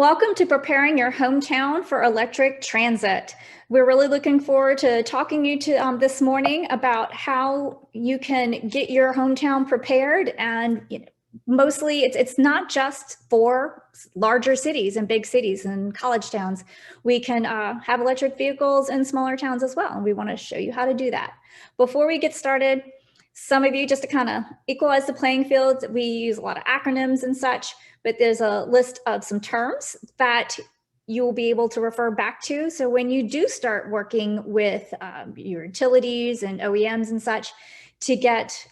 Welcome to Preparing Your Hometown for Electric Transit. We're really looking forward to talking to you this morning about how you can get your hometown prepared. And mostly it's not just for larger cities and big cities and college towns. We can have electric vehicles in smaller towns as well. And we want to show you how to do that. Before we get started, some of you, just to kind of equalize the playing field, we use a lot of acronyms and such, but there's a list of some terms that you'll be able to refer back to. So when you do start working with your utilities and OEMs and such to get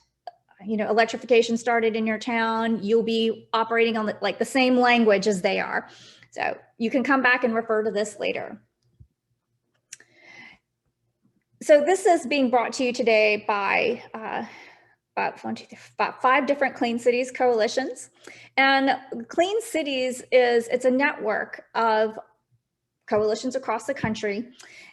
electrification started in your town, you'll be operating on the same language as they are. So you can come back and refer to this later. So this is being brought to you today by about 5 different Clean Cities coalitions. And Clean Cities it's a network of coalitions across the country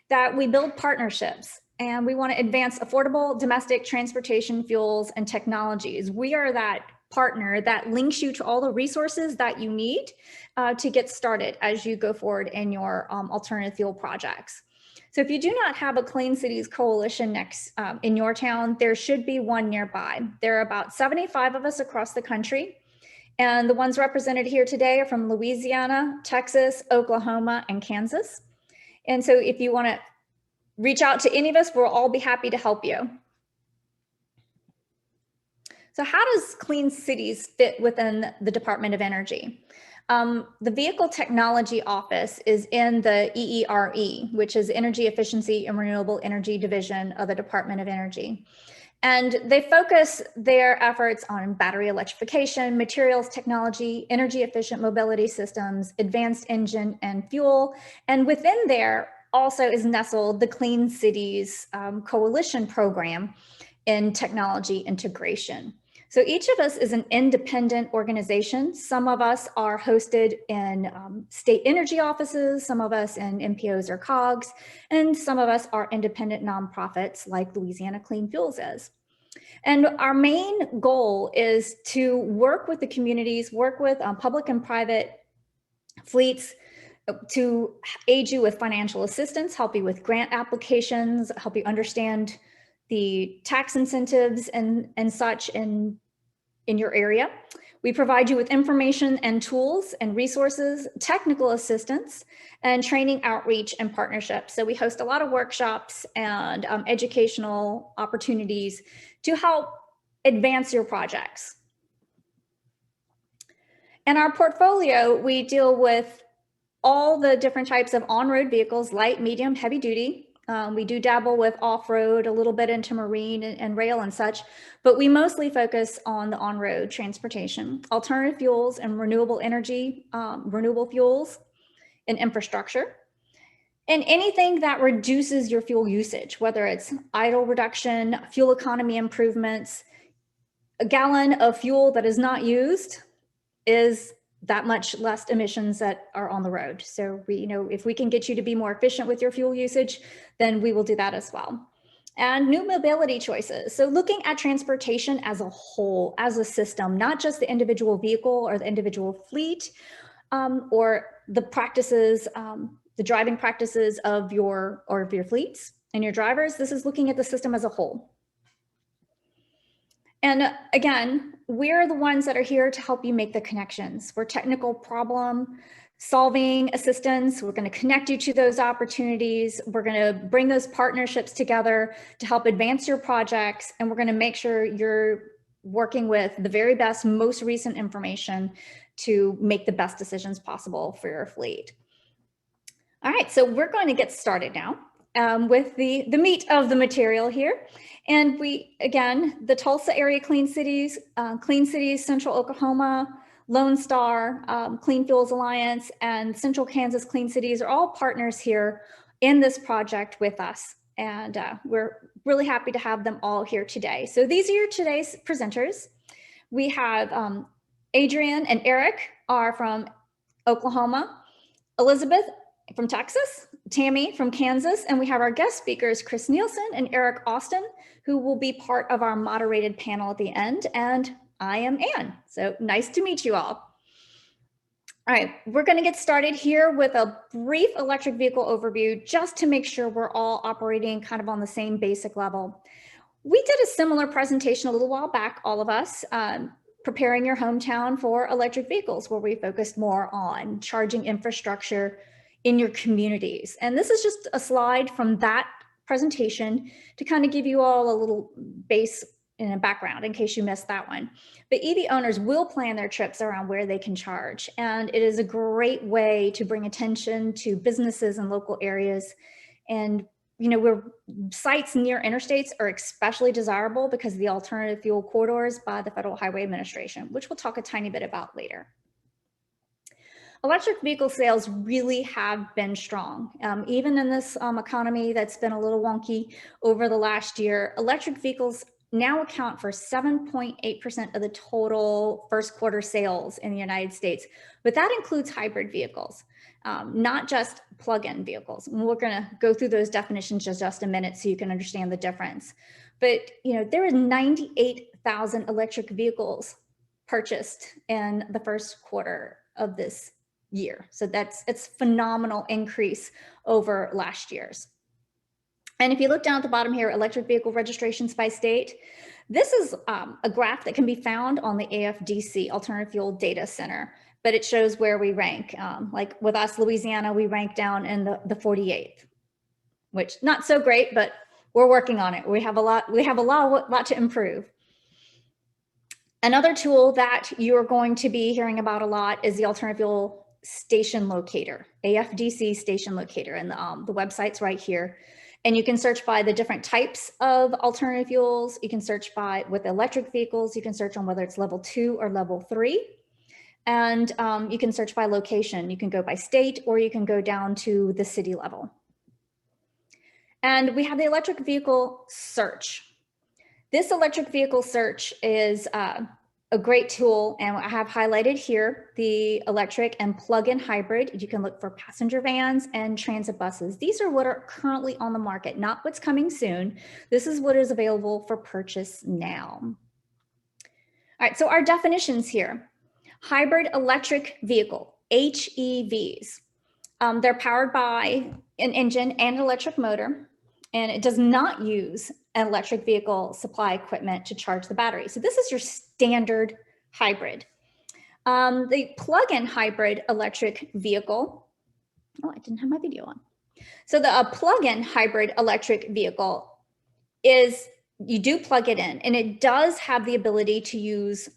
that we build partnerships, and we want to advance affordable domestic transportation fuels and technologies. We are that partner that links you to all the resources that you need to get started as you go forward in your alternative fuel projects. So if you do not have a Clean Cities coalition in your town, there should be one nearby. There are about 75 of us across the country. And the ones represented here today are from Louisiana, Texas, Oklahoma, and Kansas. And so if you want to reach out to any of us, we'll all be happy to help you. So how does Clean Cities fit within the Department of Energy? The Vehicle Technology Office is in the EERE, which is Energy Efficiency and Renewable Energy Division of the Department of Energy. And they focus their efforts on battery electrification, materials technology, energy efficient mobility systems, advanced engine and fuel. And within there also is nestled the Clean Cities Coalition program in technology integration. So each of us is an independent organization. Some of us are hosted in state energy offices, some of us in MPOs or COGs, and some of us are independent nonprofits like Louisiana Clean Fuels is. And our main goal is to work with the communities, work with public and private fleets to aid you with financial assistance, help you with grant applications, help you understand the tax incentives and such in your area. We provide you with information and tools and resources, technical assistance, and training, outreach, and partnerships. So we host a lot of workshops and educational opportunities to help advance your projects. In our portfolio, we deal with all the different types of on-road vehicles, light, medium, heavy duty. We do dabble with off-road, a little bit into marine and rail and such, but we mostly focus on the on-road transportation, alternative fuels and renewable energy, renewable fuels and infrastructure, and anything that reduces your fuel usage, whether it's idle reduction, fuel economy improvements. A gallon of fuel that is not used is that much less emissions that are on the road. So if we can get you to be more efficient with your fuel usage, then we will do that as well. And new mobility choices. So looking at transportation as a whole, as a system, not just the individual vehicle or the individual fleet, or the practices, the driving practices of your fleets and your drivers. This is looking at the system as a whole. And again, we're the ones that are here to help you make the connections. We're technical problem solving assistance. We're going to connect you to those opportunities. We're going to bring those partnerships together to help advance your projects. And we're going to make sure you're working with the very best, most recent information to make the best decisions possible for your fleet. All right, so we're going to get started now with the meat of the material here. And the Tulsa area Clean Cities, Central Oklahoma, Lone Star, Clean Fuels Alliance, and Central Kansas Clean Cities are all partners here in this project with us. And we're really happy to have them all here today. So these are today's presenters. We have Adrian and Eric are from Oklahoma, Elizabeth from Texas, Tammy from Kansas, and we have our guest speakers, Chris Nielsen and Eric Austin, who will be part of our moderated panel at the end. And I am Ann. So nice to meet you all. All right, we're going to get started here with a brief electric vehicle overview just to make sure we're all operating kind of on the same basic level. We did a similar presentation a little while back, all of us, preparing your hometown for electric vehicles, where we focused more on charging infrastructure in your communities. And this is just a slide from that presentation to kind of give you all a little base in a background in case you missed that one. But EV owners will plan their trips around where they can charge. And it is a great way to bring attention to businesses in local areas. And, you know, where sites near interstates are especially desirable because of the alternative fuel corridors by the Federal Highway Administration, which we'll talk a tiny bit about later. Electric vehicle sales really have been strong. Even in this economy that's been a little wonky over the last year, electric vehicles now account for 7.8% of the total first quarter sales in the United States, but that includes hybrid vehicles, not just plug-in vehicles. And we're going to go through those definitions in just a minute so you can understand the difference. But you know, there are 98,000 electric vehicles purchased in the first quarter of this year. So it's phenomenal increase over last year's. And if you look down at the bottom here, electric vehicle registrations by state, this is a graph that can be found on the AFDC, Alternative Fuel Data Center, but it shows where we rank. Like with us, Louisiana, we rank down in the 48th, which not so great, but we're working on it. We have a lot to improve. Another tool that you're going to be hearing about a lot is the Alternative Fuel Station Locator, AFDC Station Locator, and the website's right here. And you can search by the different types of alternative fuels. You can search by with electric vehicles. You can search on whether it's level 2 or level 3. And you can search by location. You can go by state, or you can go down to the city level. And we have the electric vehicle search. This electric vehicle search is a great tool, and I have highlighted here the electric and plug-in hybrid. You can look for passenger vans and transit buses. These are what are currently on the market, not what's coming soon. This is what is available for purchase now. All right, so our definitions here. Hybrid electric vehicle, HEVs. They're powered by an engine and an electric motor, and it does not use an electric vehicle supply equipment to charge the battery. So this is your standard hybrid. The plug-in hybrid electric vehicle, oh, I didn't have my video on. So the plug-in hybrid electric vehicle is, you do plug it in, and it does have the ability to use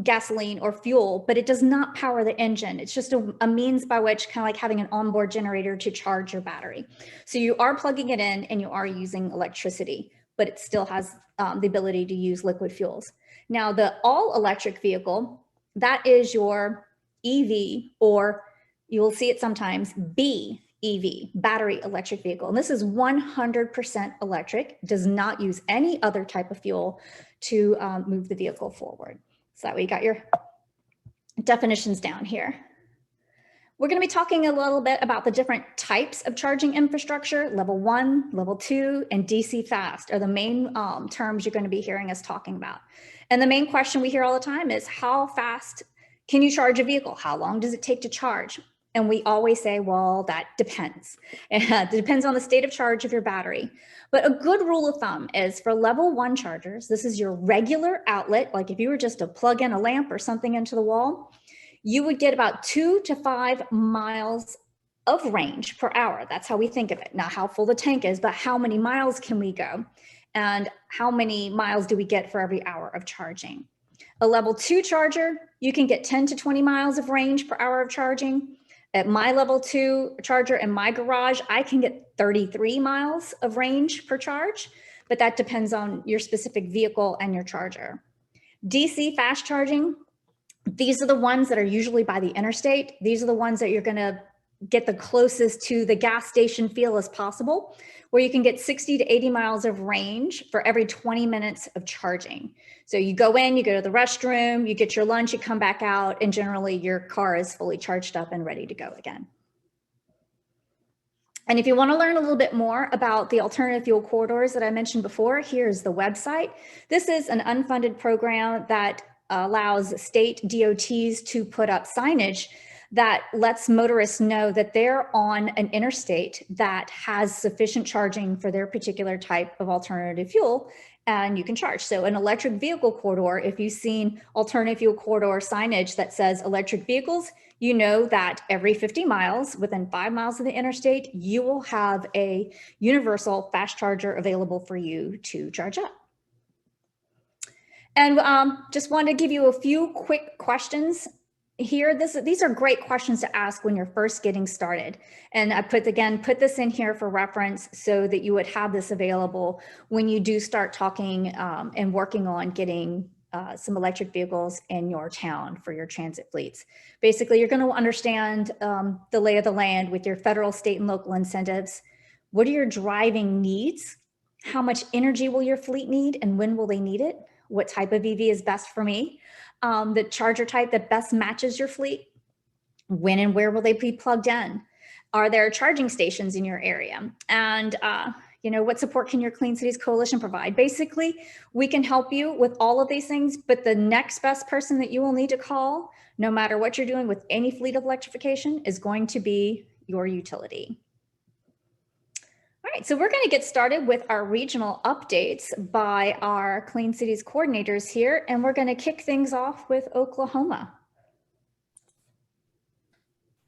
gasoline or fuel, but it does not power the engine. It's just a means by which, kind of like having an onboard generator to charge your battery. So you are plugging it in and you are using electricity, but it still has the ability to use liquid fuels. Now, the all electric vehicle, that is your EV, or you will see it sometimes, BEV, battery electric vehicle. And this is 100% electric, does not use any other type of fuel to move the vehicle forward. So that way you got your definitions down here. We're going to be talking a little bit about the different types of charging infrastructure. Level 1, level 2, and DC fast are the main terms you're going to be hearing us talking about. And the main question we hear all the time is, how fast can you charge a vehicle? How long does it take to charge? And we always say, well, that depends. It depends on the state of charge of your battery. But a good rule of thumb is for level 1 chargers, this is your regular outlet. Like if you were just to plug in a lamp or something into the wall, you would get about 2 to 5 miles of range per hour. That's how we think of it. Not how full the tank is, but how many miles can we go? And how many miles do we get for every hour of charging? A level 2 charger, you can get 10 to 20 miles of range per hour of charging. At my level 2 charger in my garage, I can get 33 miles of range per charge, but that depends on your specific vehicle and your charger. DC fast charging, these are the ones that are usually by the interstate. These are the ones that you're going to get the closest to the gas station feel as possible, where you can get 60 to 80 miles of range for every 20 minutes of charging. So you go in, you go to the restroom, you get your lunch, you come back out, and generally your car is fully charged up and ready to go again. And if you want to learn a little bit more about the alternative fuel corridors that I mentioned before, here's the website. This is an unfunded program that allows state DOTs to put up signage that lets motorists know that they're on an interstate that has sufficient charging for their particular type of alternative fuel, and you can charge. So an electric vehicle corridor, if you've seen alternative fuel corridor signage that says electric vehicles, you know that every 50 miles, within 5 miles of the interstate, you will have a universal fast charger available for you to charge up. And just wanted to give you a few quick questions here. These are great questions to ask when you're first getting started. And I put this in here for reference so that you would have this available when you do start talking and working on getting some electric vehicles in your town for your transit fleets. Basically, you're going to understand the lay of the land with your federal, state, and local incentives. What are your driving needs? How much energy will your fleet need, and when will they need it? What type of EV is best for me? The charger type that best matches your fleet? When and where will they be plugged in? Are there charging stations in your area? And what support can your Clean Cities Coalition provide? Basically, we can help you with all of these things, but the next best person that you will need to call, no matter what you're doing with any fleet of electrification, is going to be your utility. All right, so we're going to get started with our regional updates by our Clean Cities coordinators here, and we're going to kick things off with Oklahoma.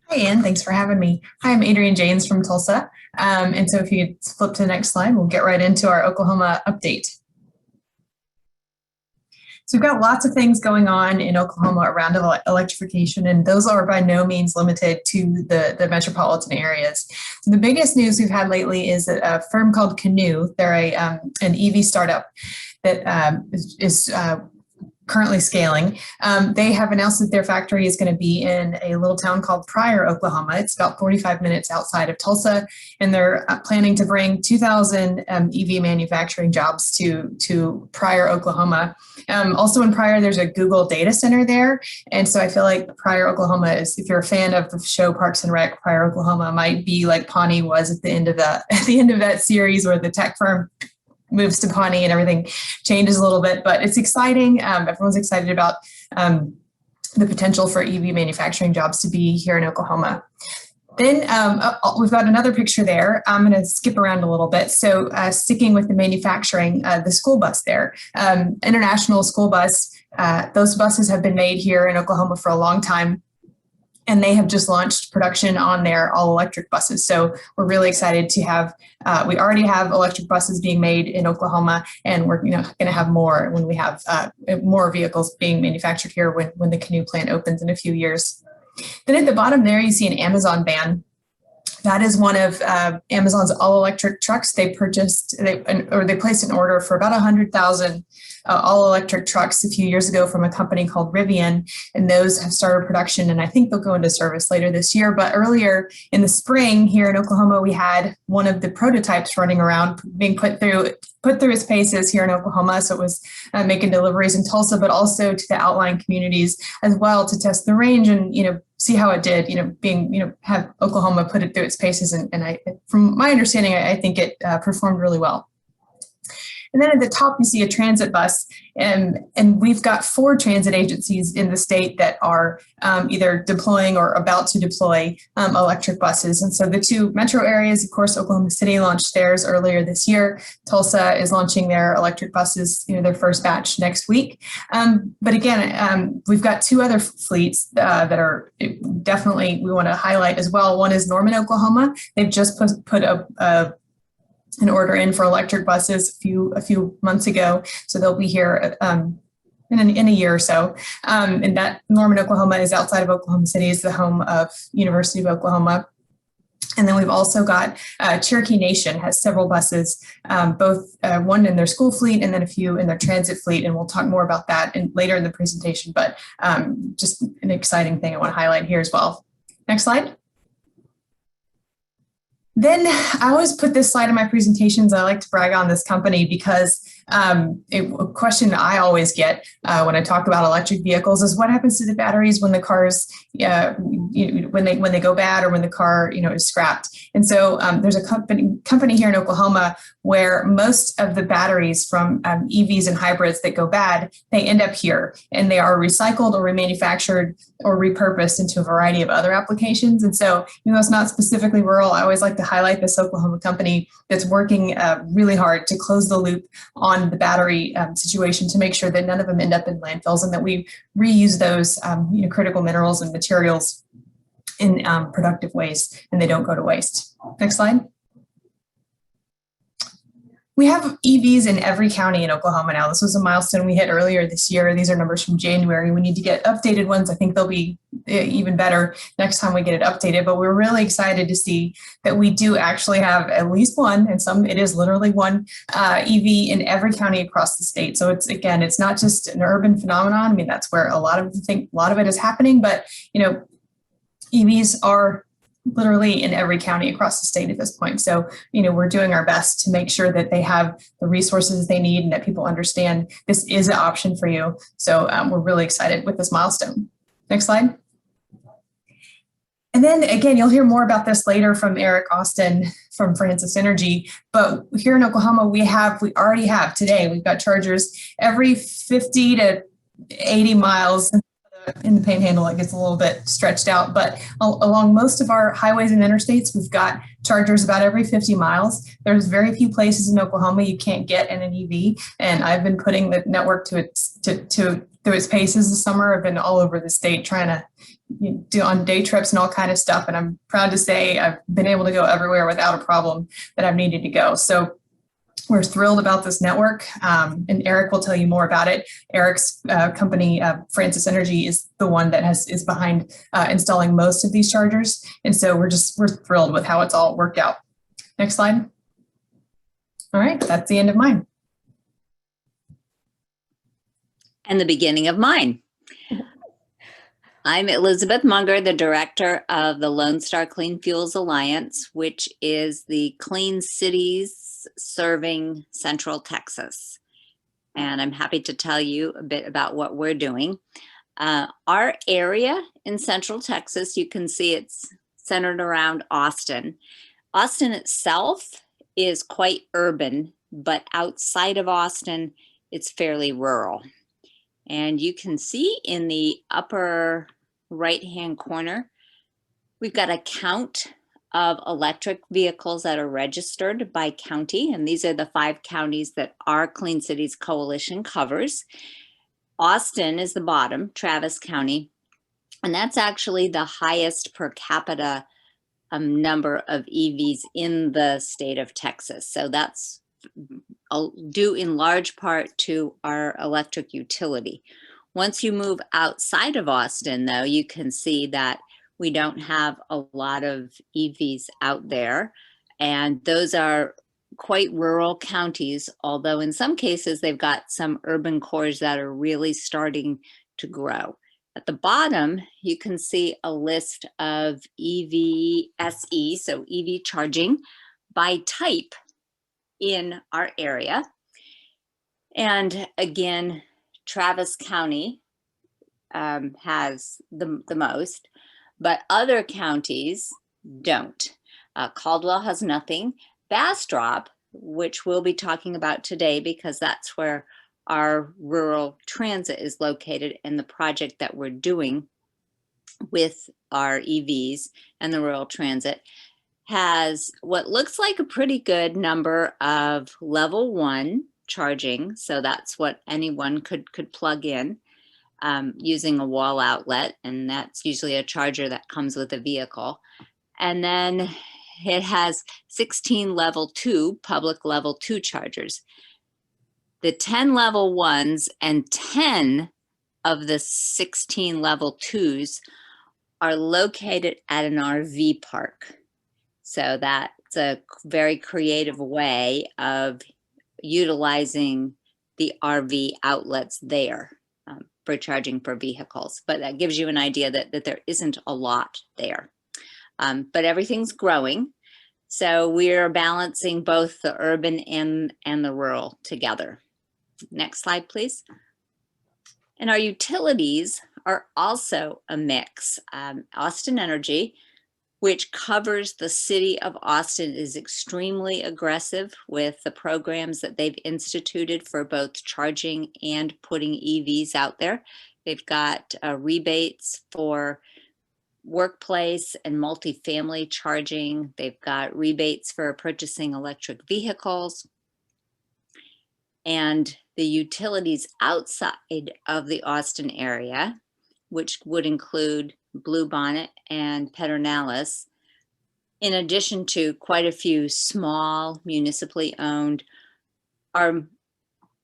Hi, Ann. Thanks for having me. Hi, I'm Adrienne Janes from Tulsa. And so if you could flip to the next slide, we'll get right into our Oklahoma update. So we've got lots of things going on in Oklahoma around electrification, and those are by no means limited to the metropolitan areas. So the biggest news we've had lately is that a firm called Canoe, they're an EV startup that is currently scaling. They have announced that their factory is going to be in a little town called Pryor, Oklahoma. It's about 45 minutes outside of Tulsa, and they're planning to bring 2,000 EV manufacturing jobs to Pryor, Oklahoma. Also in Pryor, there's a Google data center there, and so I feel like Pryor, Oklahoma is, if you're a fan of the show Parks and Rec, Pryor, Oklahoma might be like Pawnee was at the end of that series where the tech firm moves to Pawnee and everything changes a little bit, but it's exciting. Everyone's excited about the potential for EV manufacturing jobs to be here in Oklahoma. Then we've got another picture there. I'm going to skip around a little bit. So sticking with the manufacturing, the school bus there, international school bus, those buses have been made here in Oklahoma for a long time. And they have just launched production on their all-electric buses. So we're really excited to have, we already have electric buses being made in Oklahoma, and we're going to have more when we have more vehicles being manufactured here when the Canoe plant opens in a few years. Then at the bottom there, you see an Amazon van. That is one of Amazon's all-electric trucks. They placed an order for about 100,000 all-electric trucks a few years ago from a company called Rivian, and those have started production, and I think they'll go into service later this year. But earlier in the spring here in Oklahoma, we had one of the prototypes running around being put through its paces here in Oklahoma. So it was making deliveries in Tulsa, but also to the outlying communities as well to test the range and, see how it did, have Oklahoma put it through its paces. And I, from my understanding, I think it performed really well. And then at the top, you see a transit bus, and we've got 4 transit agencies in the state that are either deploying or about to deploy electric buses. And so the 2 metro areas, of course, Oklahoma City launched theirs earlier this year. Tulsa is launching their electric buses, their first batch next week. But again, we've got 2 other fleets that are definitely we want to highlight as well. One is Norman, Oklahoma. They've just put an order in for electric buses a few months ago, so they'll be here in a year or so. And that Norman, Oklahoma is outside of Oklahoma City, is the home of University of Oklahoma. And then we've also got Cherokee Nation has several buses, both one in their school fleet and then a few in their transit fleet. And we'll talk more about that later in the presentation, but just an exciting thing I want to highlight here as well. Next slide. Then I always put this slide in my presentations. I like to brag on this company because A question I always get when I talk about electric vehicles is what happens to the batteries when the cars, when they go bad, or when the car, is scrapped. And so there's a company here in Oklahoma where most of the batteries from EVs and hybrids that go bad, they end up here, and they are recycled or remanufactured or repurposed into a variety of other applications. And so, it's not specifically rural. I always like to highlight this Oklahoma company that's working really hard to close the loop on the battery situation to make sure that none of them end up in landfills, and that we reuse those critical minerals and materials in productive ways, and they don't go to waste. Next slide. We have EVs in every county in Oklahoma now. This was a milestone we hit earlier this year. These are numbers from January. We need to get updated ones. I think they'll be even better next time we get it updated. But we're really excited to see that we do actually have at least one, and some it is literally one EV in every county across the state. So it's not just an urban phenomenon. I mean, that's where a lot of it is happening. But EVs are literally in every county across the state at this point. So, we're doing our best to make sure that they have the resources they need and that people understand this is an option for you. So we're really excited with this milestone. Next slide. And then again, you'll hear more about this later from Eric Austin from Francis Energy. But here in Oklahoma, we already have today, we've got chargers every 50 to 80 miles. In the Panhandle, it gets a little bit stretched out, but along most of our highways and interstates, we've got chargers about every 50 miles. There's very few places in Oklahoma you can't get in an EV, and I've been putting the network through its paces this summer. I've been all over the state trying to do on day trips and all kind of stuff, and I'm proud to say I've been able to go everywhere without a problem that I've needed to go. So we're thrilled about this network, and Eric will tell you more about it. Eric's company, Francis Energy, is the one that is behind installing most of these chargers, and so we're thrilled with how it's all worked out. Next slide. All right, that's the end of mine. And the beginning of mine. I'm Elizabeth Munger, the director of the Lone Star Clean Fuels Alliance, which is the clean cities serving Central Texas. And I'm happy to tell you a bit about what we're doing. Our area in Central Texas, you can see it's centered around Austin. Austin itself is quite urban, but outside of Austin, it's fairly rural. And you can see in the upper right-hand corner, we've got a count of electric vehicles that are registered by county. And these are the 5 counties that our Clean Cities Coalition covers. Austin is the bottom, Travis County. And that's actually the highest per capita number of EVs in the state of Texas. So that's due in large part to our electric utility. Once you move outside of Austin, though, you can see that we don't have a lot of EVs out there, and those are quite rural counties, although in some cases they've got some urban cores that are really starting to grow. At the bottom, you can see a list of EVSE, so EV charging by type in our area. And again, Travis County has the most, but other counties don't. Caldwell has nothing. Bastrop, which we'll be talking about today because that's where our rural transit is located and the project that we're doing with our EVs and the rural transit, has what looks like a pretty good number of level 1 charging. So that's what anyone could plug in using a wall outlet, and that's usually a charger that comes with a vehicle. And then it has 16 level 2, public level 2 chargers. The 10 level 1s and 10 of the 16 level 2s are located at an RV park. So that's a very creative way of utilizing the RV outlets there for charging for vehicles. But that gives you an idea that there isn't a lot there. But everything's growing. So we're balancing both the urban and the rural together. Next slide, please. And our utilities are also a mix. Austin Energy, which covers the city of Austin, is extremely aggressive with the programs that they've instituted for both charging and putting EVs out there. They've got rebates for workplace and multifamily charging. They've got rebates for purchasing electric vehicles. And the utilities outside of the Austin area, which would include Bluebonnet and Pedernales, in addition to quite a few small municipally owned, are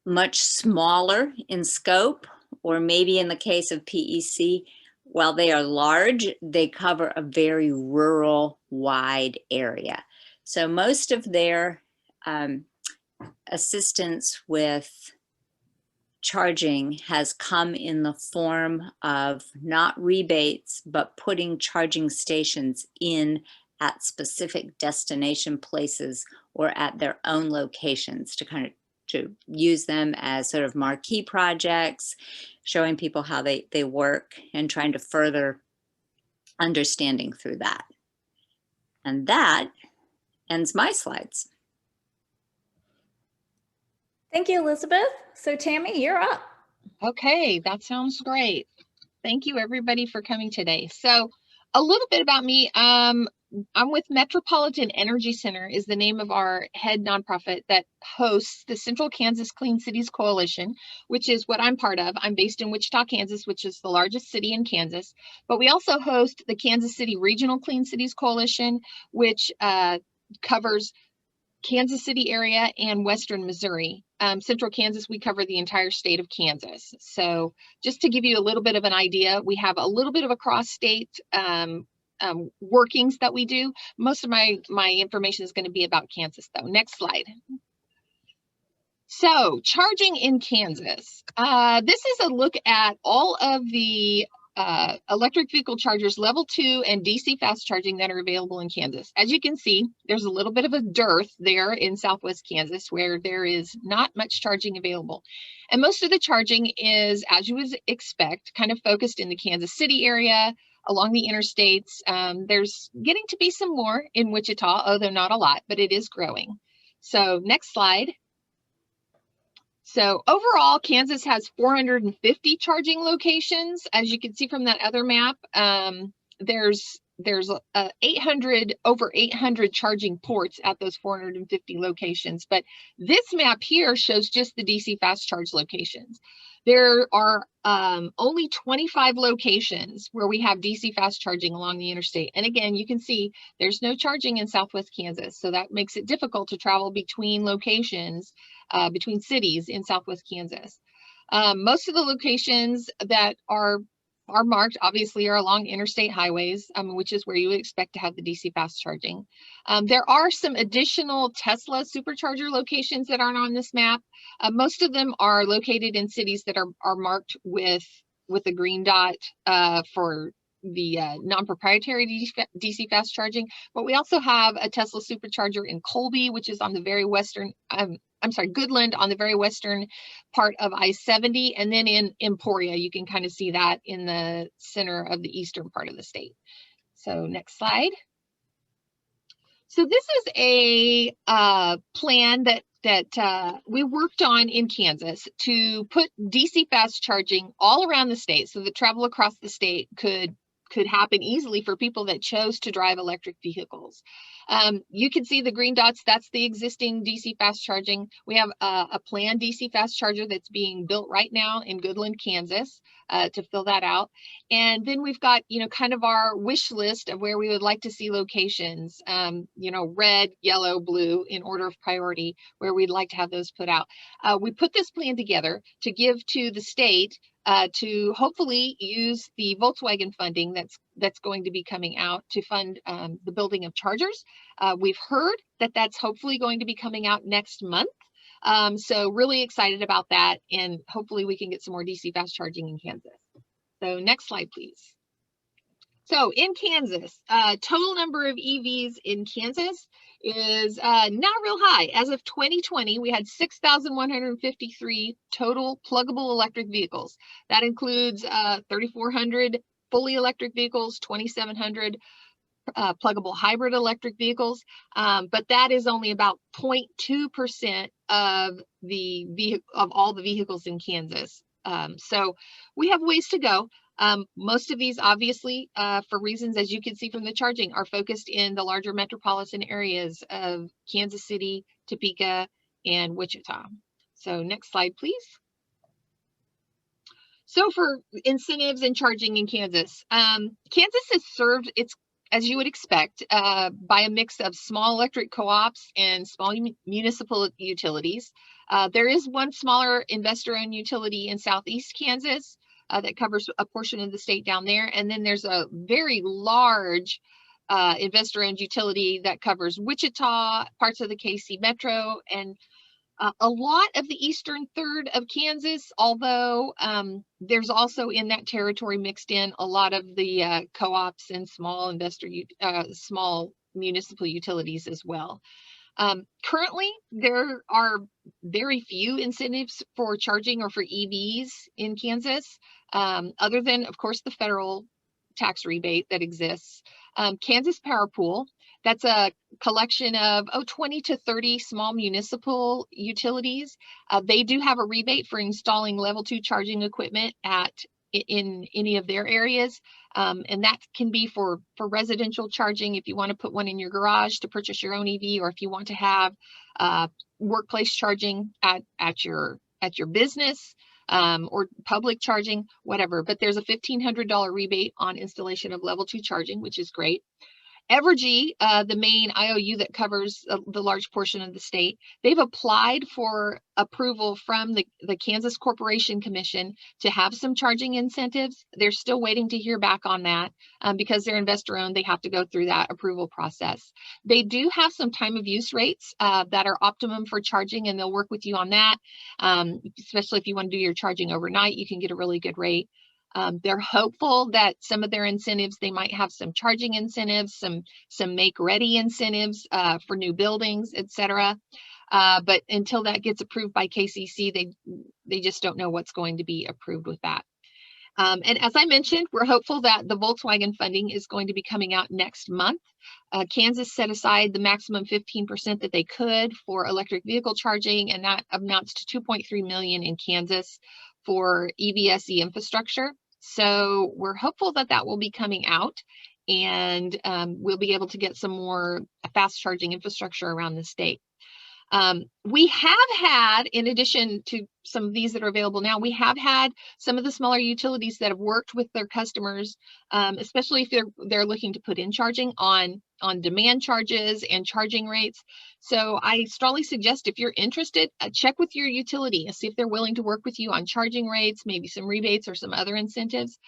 much smaller in scope, or maybe in the case of PEC, while they are large, they cover a very rural wide area. So most of their assistance with charging has come in the form of not rebates, but putting charging stations in at specific destination places or at their own locations to use them as sort of marquee projects, showing people how they work and trying to further understanding through that. And that ends my slides. Thank you, Elizabeth. So Tammy, you're up. Okay, that sounds great. Thank you everybody for coming today. So a little bit about me. I'm with Metropolitan Energy Center is the name of our head nonprofit that hosts the Central Kansas Clean Cities Coalition, which is what I'm part of. I'm based in Wichita, Kansas, which is the largest city in Kansas. But we also host the Kansas City Regional Clean Cities Coalition, which covers Kansas City area and Western Missouri. Central Kansas, we cover the entire state of Kansas. So just to give you a little bit of an idea, we have a little bit of a cross-state workings that we do. Most of my information is going to be about Kansas though. Next slide. So charging in Kansas. This is a look at all of the electric vehicle chargers level 2 and DC fast charging that are available in Kansas. As you can see, there's a little bit of a dearth there in Southwest Kansas where there is not much charging available. And most of the charging is, as you would expect, kind of focused in the Kansas City area, along the interstates. There's getting to be some more in Wichita, although not a lot, but it is growing. So next slide. So overall, Kansas has 450 charging locations. As you can see from that other map, there's over 800 charging ports at those 450 locations. But this map here shows just the DC fast charge locations. There are only 25 locations where we have DC fast charging along the interstate. And again, you can see there's no charging in Southwest Kansas. So that makes it difficult to travel between locations, between cities in Southwest Kansas. Most of the locations that are marked obviously are along interstate highways, which is where you would expect to have the DC fast charging. There are some additional Tesla supercharger locations that aren't on this map. Most of them are located in cities that are marked with a green dot for the non-proprietary DC fast charging, but we also have a Tesla supercharger in Colby, which is on the very western, Goodland on the very western part of I-70, and then in Emporia, you can kind of see that in the center of the eastern part of the state. So next slide. So this is a plan that we worked on in Kansas to put DC fast charging all around the state so that travel across the state could happen easily for people that chose to drive electric vehicles. You can see the green dots, that's the existing DC fast charging. We have a planned DC fast charger that's being built right now in Goodland, Kansas, to fill that out. And then we've got, kind of our wish list of where we would like to see locations, red, yellow, blue in order of priority, where we'd like to have those put out. We put this plan together to give to the state to hopefully use the Volkswagen funding that's going to be coming out to fund the building of chargers. We've heard that that's hopefully going to be coming out next month. So really excited about that, and hopefully we can get some more DC fast charging in Kansas. So next slide, please. So in Kansas, total number of EVs in Kansas is not real high. As of 2020, we had 6,153 total pluggable electric vehicles. That includes 3,400 fully electric vehicles, 2,700 pluggable hybrid electric vehicles, but that is only about 0.2% of all the vehicles in Kansas. So we have ways to go. Most of these, obviously, for reasons, as you can see from the charging, are focused in the larger metropolitan areas of Kansas City, Topeka, and Wichita. So next slide, please. So for incentives and charging in Kansas, Kansas is served, as you would expect, by a mix of small electric co-ops and small municipal utilities. There is one smaller investor-owned utility in Southeast Kansas that covers a portion of the state down there. And then there's a very large investor-owned utility that covers Wichita, parts of the KC Metro, and a lot of the eastern third of Kansas, although there's also in that territory mixed in a lot of the co-ops and small municipal utilities as well. Currently, there are very few incentives for charging or for EVs in Kansas, other than, of course, the federal tax rebate that exists. Kansas Power Pool, that's a collection of 20 to 30 small municipal utilities. They do have a rebate for installing level 2 charging equipment in any of their areas. And that can be for residential charging if you want to put one in your garage to purchase your own EV, or if you want to have workplace charging at your business, or public charging, whatever. But there's a $1,500 rebate on installation of level 2 charging, which is great. Evergy, the main IOU that covers the large portion of the state, they've applied for approval from the Kansas Corporation Commission to have some charging incentives. They're still waiting to hear back on that because they're investor owned. They have to go through that approval process. They do have some time of use rates that are optimum for charging, and they'll work with you on that. Especially if you want to do your charging overnight, you can get a really good rate. They're hopeful that some of their incentives, they might have some charging incentives, some make ready incentives for new buildings, etc. But until that gets approved by KCC, they just don't know what's going to be approved with that. And as I mentioned, we're hopeful that the Volkswagen funding is going to be coming out next month. Kansas set aside the maximum 15% that they could for electric vehicle charging, and that amounts to $2.3 million in Kansas for EVSE infrastructure. So we're hopeful that that will be coming out, and we'll be able to get some more fast charging infrastructure around the state. We have had, in addition to some of these that are available now, we have had some of the smaller utilities that have worked with their customers, especially if they're looking to put in charging on demand charges and charging rates. So I strongly suggest, if you're interested, check with your utility and see if they're willing to work with you on charging rates, maybe some rebates or some other incentives.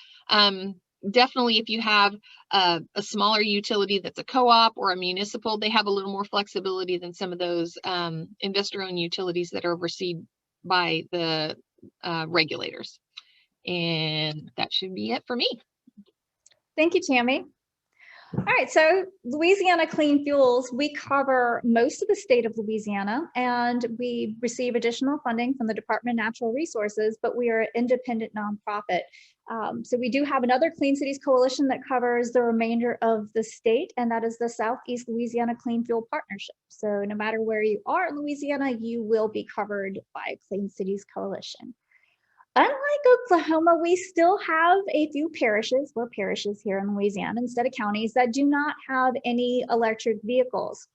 Definitely, if you have a smaller utility that's a co-op or a municipal, they have a little more flexibility than some of those investor-owned utilities that are overseen by the regulators. And that should be it for me. Thank you, Tammy. All right, so Louisiana Clean Fuels, we cover most of the state of Louisiana, and we receive additional funding from the Department of Natural Resources, but we are an independent nonprofit. So we do have another Clean Cities Coalition that covers the remainder of the state, and that is the Southeast Louisiana Clean Fuel Partnership. So no matter where you are in Louisiana, you will be covered by Clean Cities Coalition. Unlike Oklahoma, we still have a few parishes, we're parishes here in Louisiana instead of counties, that do not have any electric vehicles.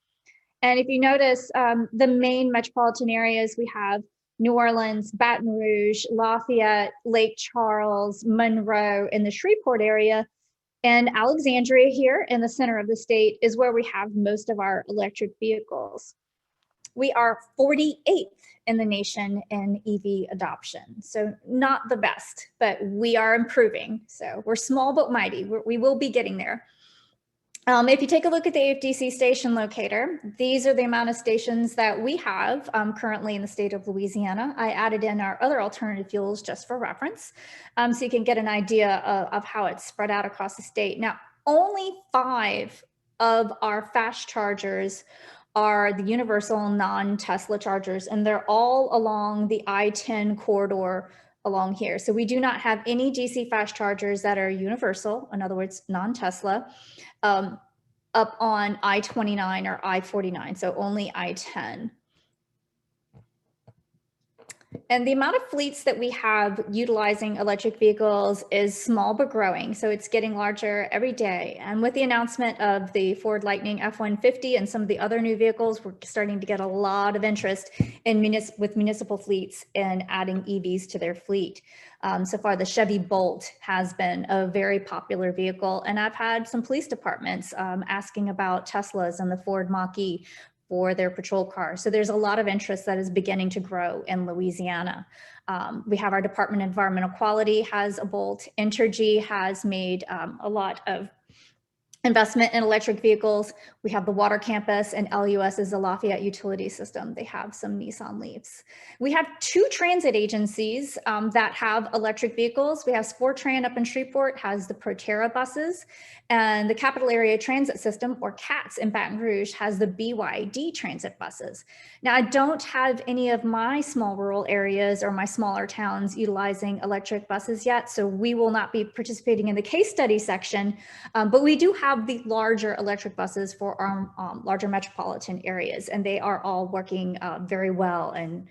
And if you notice, the main metropolitan areas, we have New Orleans, Baton Rouge, Lafayette, Lake Charles, Monroe, and the Shreveport area. And Alexandria here in the center of the state is where we have most of our electric vehicles. We are 48th in the nation in EV adoption. So not the best, but we are improving. So we're small but mighty. We will be getting there. If you take a look at the AFDC station locator, these are the amount of stations that we have currently in the state of Louisiana. I added in our other alternative fuels just for reference, so you can get an idea of how it's spread out across the state. Now, Only 5 of our fast chargers are the universal non-Tesla chargers, and they're all along the I-10 corridor along here. So we do not have any DC fast chargers that are universal, in other words, non-Tesla, up on I-29 or I-49, so only I-10. And the amount of fleets that we have utilizing electric vehicles is small but growing. So it's getting larger every day. And with the announcement of the Ford Lightning F-150 and some of the other new vehicles, we're starting to get a lot of interest in with municipal fleets in adding EVs to their fleet. So far, the Chevy Bolt has been a very popular vehicle. And I've had some police departments asking about Teslas and the Ford Mach-E for their patrol cars. So there's a lot of interest that is beginning to grow in Louisiana. We have our Department of Environmental Quality has a Bolt. Entergy has made a lot of investment in electric vehicles. We have the Water Campus, and LUS is the Lafayette Utility System. They have some Nissan Leafs. We have 2 transit agencies that have electric vehicles. We have Sportran up in Shreveport, has the Proterra buses, and the Capital Area Transit System, or CATS, in Baton Rouge has the BYD transit buses. Now, I don't have any of my small rural areas or my smaller towns utilizing electric buses yet, so we will not be participating in the case study section, but we do have the larger electric buses for our larger metropolitan areas, and they are all working very well. And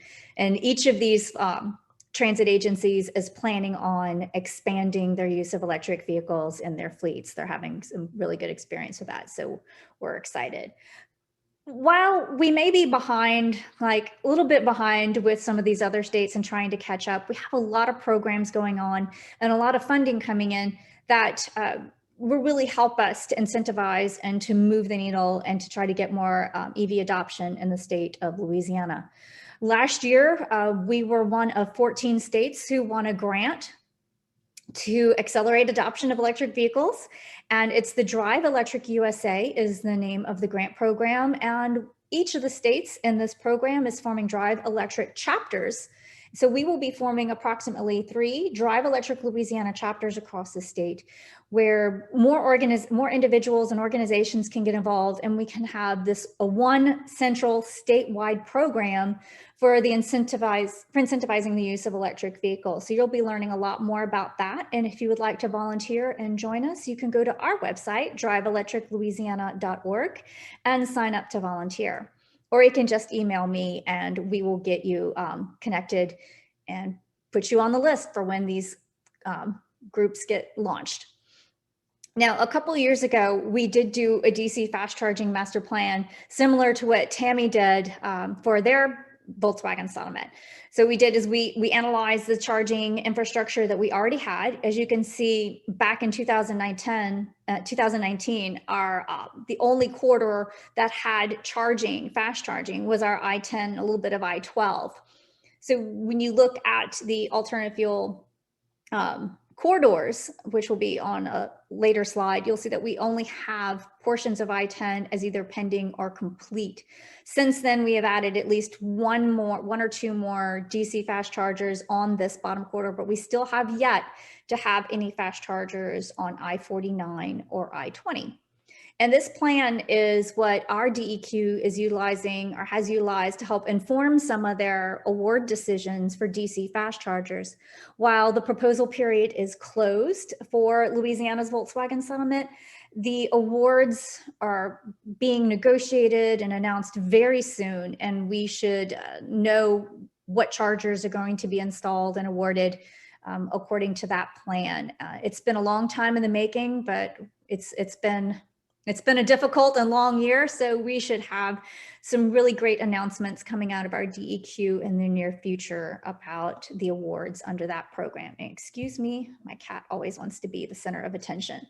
each of these transit agencies is planning on expanding their use of electric vehicles in their fleets. They're having some really good experience with that, so we're excited. While we may be behind, like a little bit behind with some of these other states and trying to catch up, we have a lot of programs going on and a lot of funding coming in that will really help us to incentivize and to move the needle and to try to get more EV adoption in the state of Louisiana. Last year, we were one of 14 states who won a grant to accelerate adoption of electric vehicles. And it's the Drive Electric USA is the name of the grant program. And each of the states in this program is forming Drive Electric chapters. So we will be forming approximately 3 Drive Electric Louisiana chapters across the state, where more individuals and organizations can get involved, and we can have one central statewide program for incentivizing the use of electric vehicles. So you'll be learning a lot more about that. And if you would like to volunteer and join us, you can go to our website, driveelectriclouisiana.org, and sign up to volunteer. Or you can just email me and we will get you connected and put you on the list for when these groups get launched. Now, a couple of years ago, we did do a DC fast charging master plan, similar to what Tammy did for their Volkswagen settlement. So we did is we analyzed the charging infrastructure that we already had. As you can see, back in 2019, the only corridor that had fast charging was our I-10, a little bit of I-12. So when you look at the alternative fuel corridors, which will be on a later slide, you'll see that we only have portions of I-10 as either pending or complete. Since then, we have added at least one or two more DC fast chargers on this bottom corridor, but we still have yet to have any fast chargers on I-49 or I-20. And this plan is what our DEQ is utilizing or has utilized to help inform some of their award decisions for DC fast chargers. While the proposal period is closed for Louisiana's Volkswagen settlement, the awards are being negotiated and announced very soon, and we should know what chargers are going to be installed and awarded according to that plan. It's been a long time in the making, but it's been a difficult and long year, so we should have some really great announcements coming out of our DEQ in the near future about the awards under that program. And excuse me, my cat always wants to be the center of attention.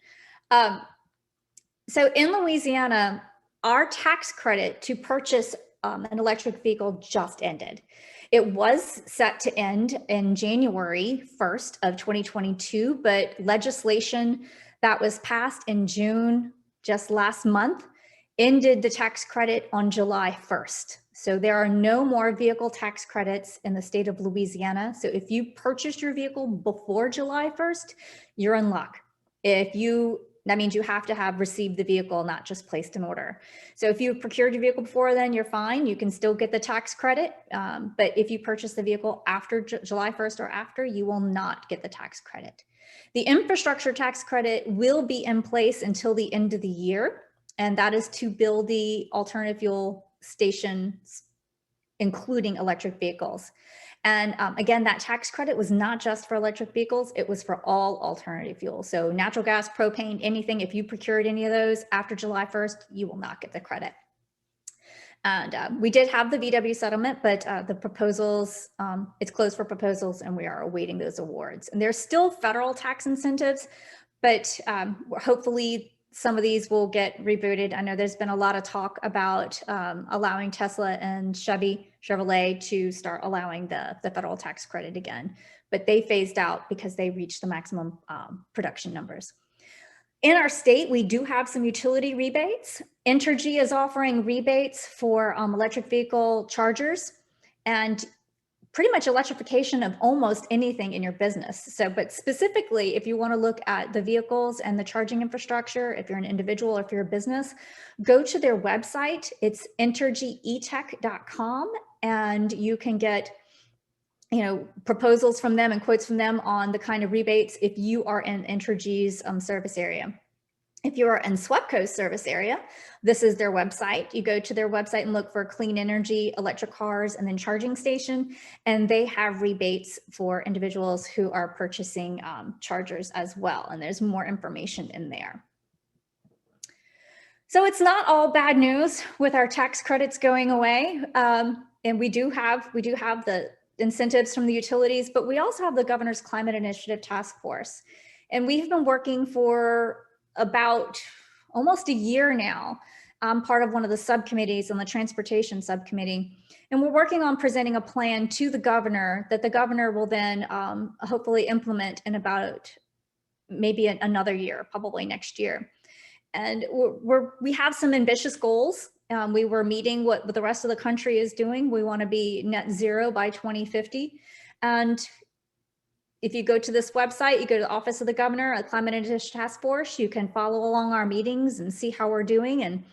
So in Louisiana, our tax credit to purchase an electric vehicle just ended. It was set to end in January 1st of 2022, but legislation that was passed in June just last month ended the tax credit on July 1st. So there are no more vehicle tax credits in the state of Louisiana. So if you purchased your vehicle before July 1st, you're in luck. If you that means you have to have received the vehicle, not just placed an order. So if you procured your vehicle before then, you're fine. You can still get the tax credit. But if you purchase the vehicle after July 1st or after, you will not get the tax credit. The infrastructure tax credit will be in place until the end of the year. And that is to build the alternative fuel stations, including electric vehicles. And again, that tax credit was not just for electric vehicles, it was for all alternative fuels. So natural gas, propane, anything, if you procured any of those after July 1st, you will not get the credit. And we did have the VW settlement, but the proposals, it's closed for proposals and we are awaiting those awards. And there's still federal tax incentives, but hopefully some of these will get rebooted. I know there's been a lot of talk about allowing Tesla and Chevrolet to start allowing the federal tax credit again, but they phased out because they reached the maximum production numbers. In our state, we do have some utility rebates. Entergy is offering rebates for electric vehicle chargers and pretty much electrification of almost anything in your business. So, but specifically, if you want to look at the vehicles and the charging infrastructure, if you're an individual or if you're a business, go to their website. It's entergyetech.com, and you can get, proposals from them and quotes from them on the kind of rebates if you are in Entergy's service area. If you are in SWEPCO's service area, this is their website. You go to their website and look for clean energy, electric cars, and then charging station. And they have rebates for individuals who are purchasing chargers as well. And there's more information in there. So it's not all bad news with our tax credits going away. And we do have the incentives from the utilities, but we also have the Governor's Climate Initiative Task Force. And we've been working for about almost a year now. I'm part of one of the subcommittees on the transportation subcommittee, and we're working on presenting a plan to the governor that the governor will then hopefully implement in about maybe another year, probably next year. And we have some ambitious goals. We were meeting what the rest of the country is doing. We want to be net zero by 2050. And if you go to this website, you go to the Office of the Governor, a Climate Initiative Task Force, you can follow along our meetings and see how we're doing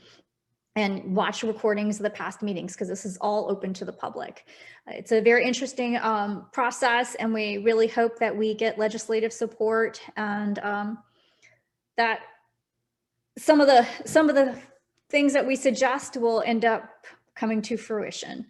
and watch recordings of the past meetings, because this is all open to the public. It's a very interesting process, and we really hope that we get legislative support and that some of the things that we suggest will end up coming to fruition.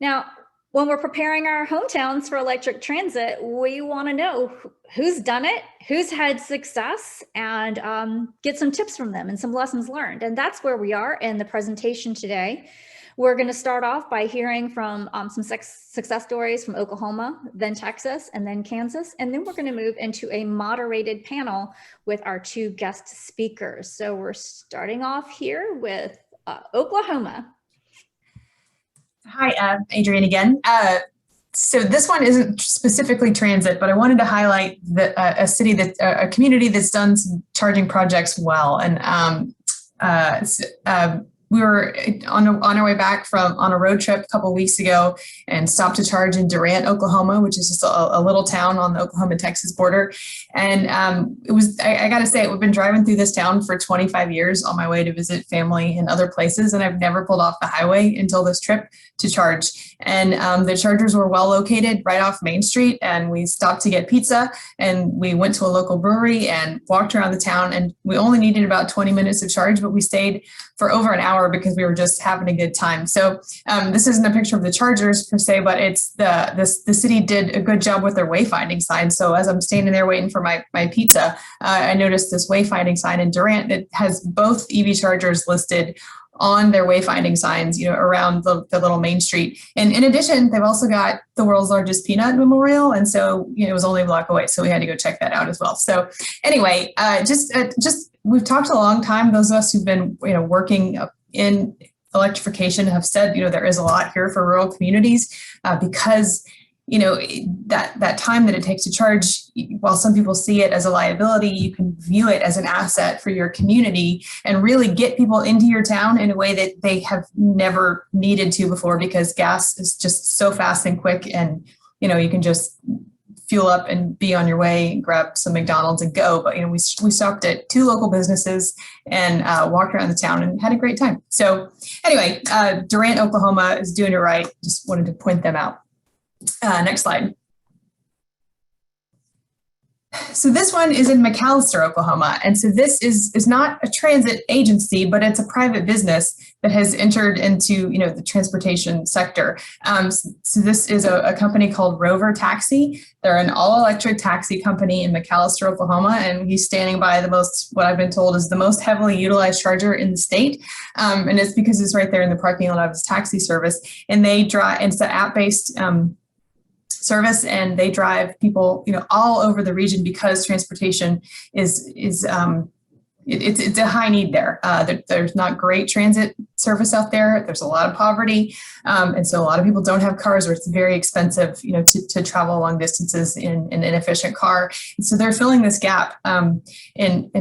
Now, when we're preparing our hometowns for electric transit, we want to know who's done it, who's had success, and get some tips from them and some lessons learned. And that's where we are in the presentation today. We're going to start off by hearing from some success stories from Oklahoma, then Texas, and then Kansas. And then we're going to move into a moderated panel with our two guest speakers. So we're starting off here with Oklahoma. Hi, Adrienne again. So this one isn't specifically transit, but I wanted to highlight that a community that's done some charging projects well. And we were on our way back on a road trip a couple of weeks ago and stopped to charge in Durant, Oklahoma, which is just a little town on the Oklahoma-Texas border. And I got to say, we've been driving through this town for 25 years on my way to visit family in other places. And I've never pulled off the highway until this trip to charge. And the chargers were well located right off Main Street. And we stopped to get pizza, and we went to a local brewery and walked around the town. And we only needed about 20 minutes of charge, but we stayed for over an hour because we were just having a good time. So this isn't a picture of the chargers per se, but it's the city did a good job with their wayfinding sign. So as I'm standing there waiting for my pizza, I noticed this wayfinding sign in Durant that has both EV chargers listed on their wayfinding signs, around the little Main Street. And in addition, they've also got the world's largest peanut memorial. And so, it was only a block away. So we had to go check that out as well. So anyway, we've talked a long time. Those of us who've been, working in electrification have said, there is a lot here for rural communities because that time that it takes to charge, while some people see it as a liability, you can view it as an asset for your community and really get people into your town in a way that they have never needed to before, because gas is just so fast and quick, and you can just fuel up and be on your way, grab some McDonald's and go. But, we stopped at 2 local businesses and walked around the town and had a great time. So anyway, Durant, Oklahoma is doing it right. Just wanted to point them out. Next slide. So this one is in McAlester, Oklahoma. And so this is not a transit agency, but it's a private business that has entered into, the transportation sector. So this is a company called Rover Taxi. They're an all-electric taxi company in McAlester, Oklahoma, and he's standing by what I've been told is the most heavily utilized charger in the state. And it's because it's right there in the parking lot of his taxi service. And they drive, it's an app-based service, and they drive people, all over the region because transportation is it's a high need there. There's not great transit service out there. There's a lot of poverty, and so a lot of people don't have cars, or it's very expensive, to travel long distances in an inefficient car. And so they're filling this gap in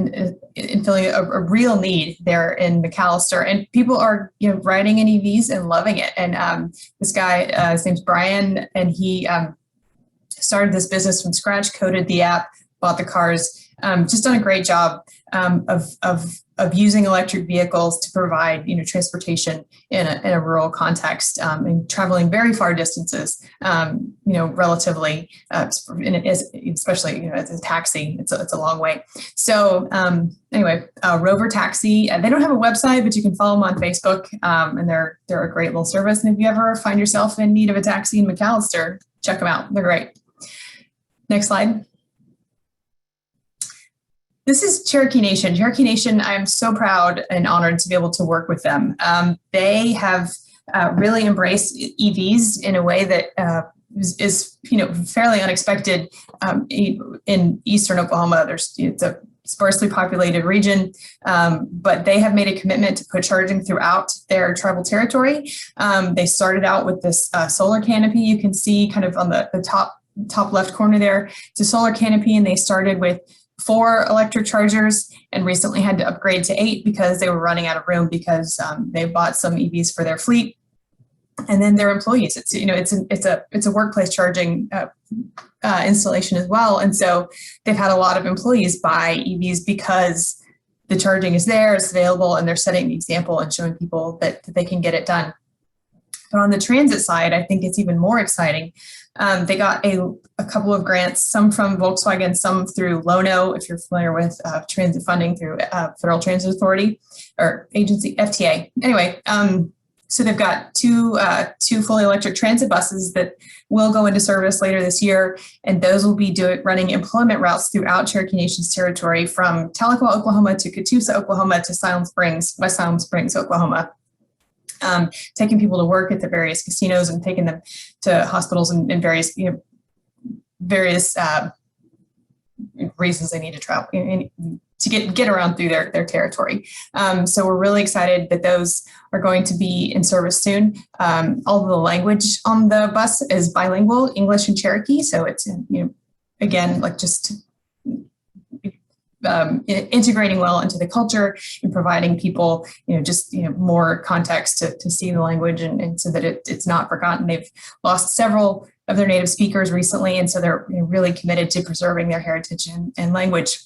filling a real need there in McAlester, and people are riding in EVs and loving it. And this guy, his name's Brian, and he started this business from scratch, coded the app, bought the cars, just done a great job of using electric vehicles to provide transportation in a rural context, and traveling very far distances, relatively, especially as a taxi, it's a long way. So anyway, Rover Taxi, they don't have a website, but you can follow them on Facebook, and they're a great little service. And if you ever find yourself in need of a taxi in McAlester, check them out. They're great. Next slide. This is Cherokee Nation. Cherokee Nation, I'm so proud and honored to be able to work with them. They have really embraced EVs in a way that is fairly unexpected in eastern Oklahoma. It's a sparsely populated region, but they have made a commitment to put charging throughout their tribal territory. They started out with this solar canopy. You can see kind of on the top left corner there. It's a solar canopy, and they started with 4 electric chargers and recently had to upgrade to 8 because they were running out of room because they bought some EVs for their fleet. And then their employees, it's a workplace charging installation as well. And so they've had a lot of employees buy EVs because the charging is there, it's available, and they're setting the example and showing people that they can get it done. But on the transit side, I think it's even more exciting. They got a couple of grants, some from Volkswagen, some through Lono, if you're familiar with transit funding through Federal Transit Authority or agency, FTA. Anyway, so they've got two fully electric transit buses that will go into service later this year, and those will be running employment routes throughout Cherokee Nation's territory from Tahlequah, Oklahoma to Catoosa, Oklahoma to West Silent Springs, Oklahoma. Taking people to work at the various casinos and taking them to hospitals and various reasons they need to travel to get around through their territory. So we're really excited that those are going to be in service soon. All of the language on the bus is bilingual, English and Cherokee. So it's again like just integrating well into the culture and providing people, more context to see the language and so that it's not forgotten. They've lost several of their native speakers recently, and so they're really committed to preserving their heritage and language.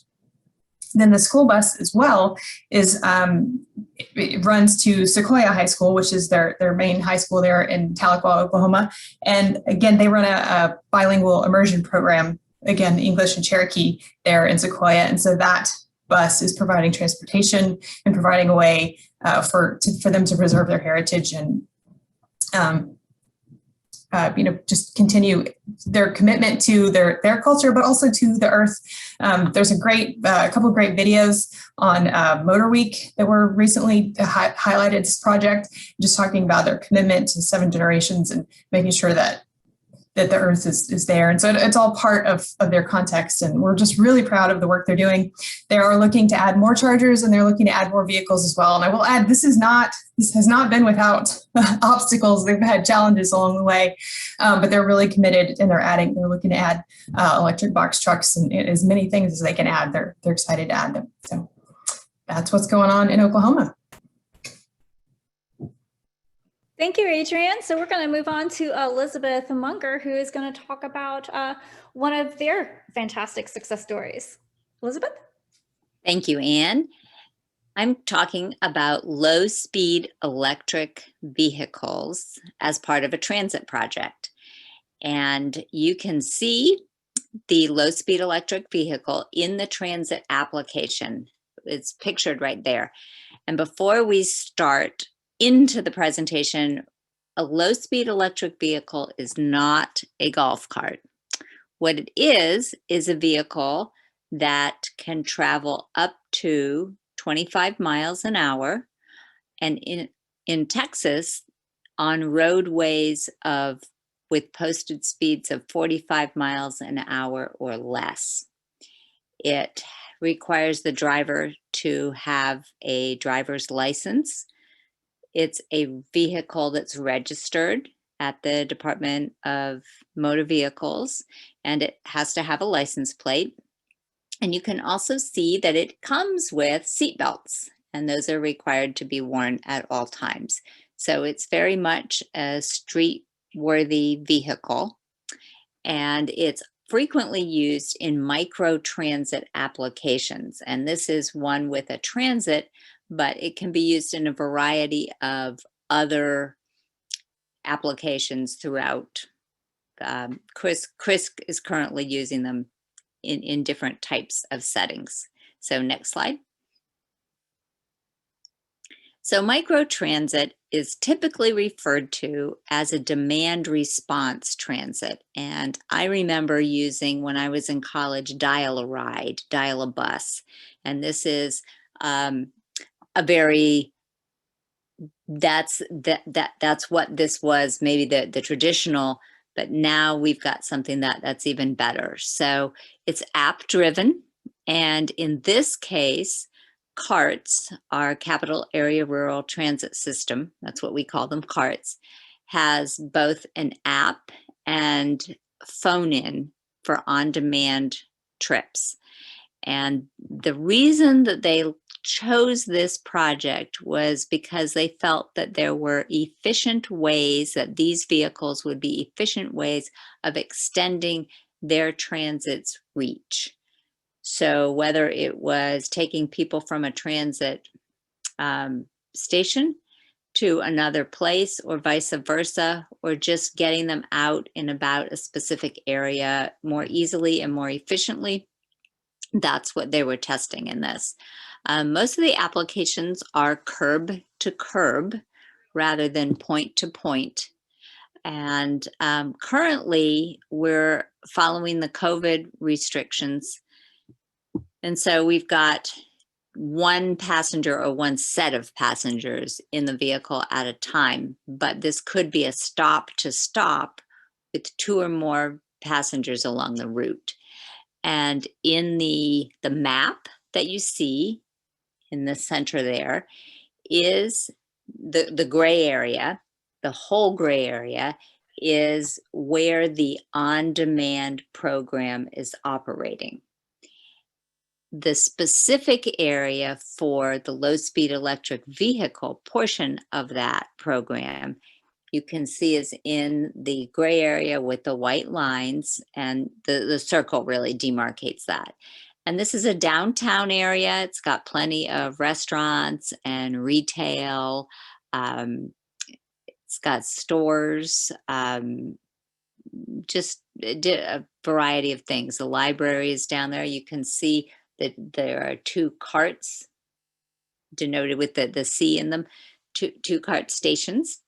Then the school bus as well it runs to Sequoia High School, which is their main high school there in Tahlequah, Oklahoma. And again, they run a bilingual immersion program, again, English and Cherokee there in Sequoia. And so that bus is providing transportation and providing a way for them to preserve their heritage and, just continue their commitment to their culture, but also to the earth. There's a couple of great videos on Motor Week that were recently highlighted this project, just talking about their commitment to 7 generations and making sure that the earth is there. And so it's all part of their context. And we're just really proud of the work they're doing. They are looking to add more chargers, and they're looking to add more vehicles as well. And I will add, this has not been without obstacles. They've had challenges along the way, but they're really committed, and they're looking to add electric box trucks and as many things as they can add. They're excited to add them. So that's what's going on in Oklahoma. Thank you, Adrian. So we're going to move on to Elizabeth Munger, who is going to talk about one of their fantastic success stories. Elizabeth? Thank you, Anne. I'm talking about low-speed electric vehicles as part of a transit project. And you can see the low-speed electric vehicle in the transit application. It's pictured right there. And before we start into the presentation, a low-speed electric vehicle is not a golf cart. What it is a vehicle that can travel up to 25 miles an hour. And in Texas, on roadways with posted speeds of 45 miles an hour or less. It requires the driver to have a driver's license. It's a vehicle that's registered at the Department of Motor Vehicles, and it has to have a license plate. And you can also see that it comes with seat belts, and those are required to be worn at all times. So it's very much a street-worthy vehicle, and it's frequently used in MicroTransit applications. And this is one with a transit, but it can be used in a variety of other applications throughout. Chris is currently using them in different types of settings. So next slide. So MicroTransit is typically referred to as a demand response transit. And I remember using, when I was in college, dial a ride, dial a bus. And this is that's what this was, maybe the traditional, but now we've got something that's even better. So it's app driven. And in this case, CARTS, our Capital Area Rural Transit System, that's what we call them, CARTS, has both an app and phone in for on-demand trips. And the reason that they chose this project was because they felt that there were efficient ways, that these vehicles would be efficient ways of extending their transit's reach. So whether it was taking people from a transit station to another place or vice versa, or just getting them out and about a specific area more easily and more efficiently, that's what they were testing in this. Most of the applications are curb to curb rather than point to point. And currently we're following the COVID restrictions. And so we've got one passenger or one set of passengers in the vehicle at a time, but this could be a stop to stop with 2 or more passengers along the route. And in the map that you see in the center there is the gray area. The whole gray area is where the on-demand program is operating. The specific area for the low-speed electric vehicle portion of that program, you can see is in the gray area with the white lines, and the circle really demarcates that. And this is a downtown area. It's got plenty of restaurants and retail. It's got stores, just a variety of things. The library is down there. You can see that there are 2 carts denoted with the C in them, two cart stations.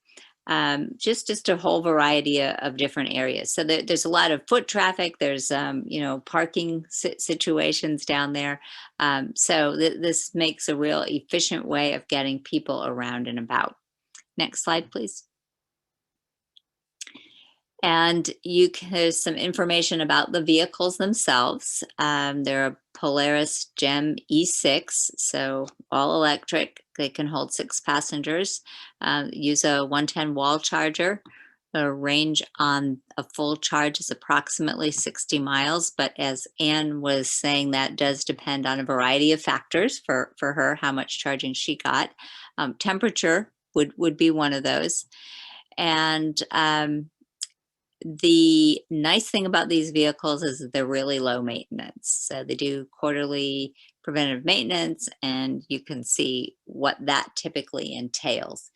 Just a whole variety of different areas. So there's a lot of foot traffic. There's parking situations down there. So this makes a real efficient way of getting people around and about. Next slide, please. And there's some information about the vehicles themselves. They're a Polaris Gem E6, so all electric. They can hold 6 passengers. Use a 110 wall charger. The range on a full charge is approximately 60 miles, but as Anne was saying, that does depend on a variety of factors for her, how much charging she got. Temperature would be one of those. And the nice thing about these vehicles is that they're really low maintenance. So they do quarterly preventative maintenance, and you can see what that typically entails.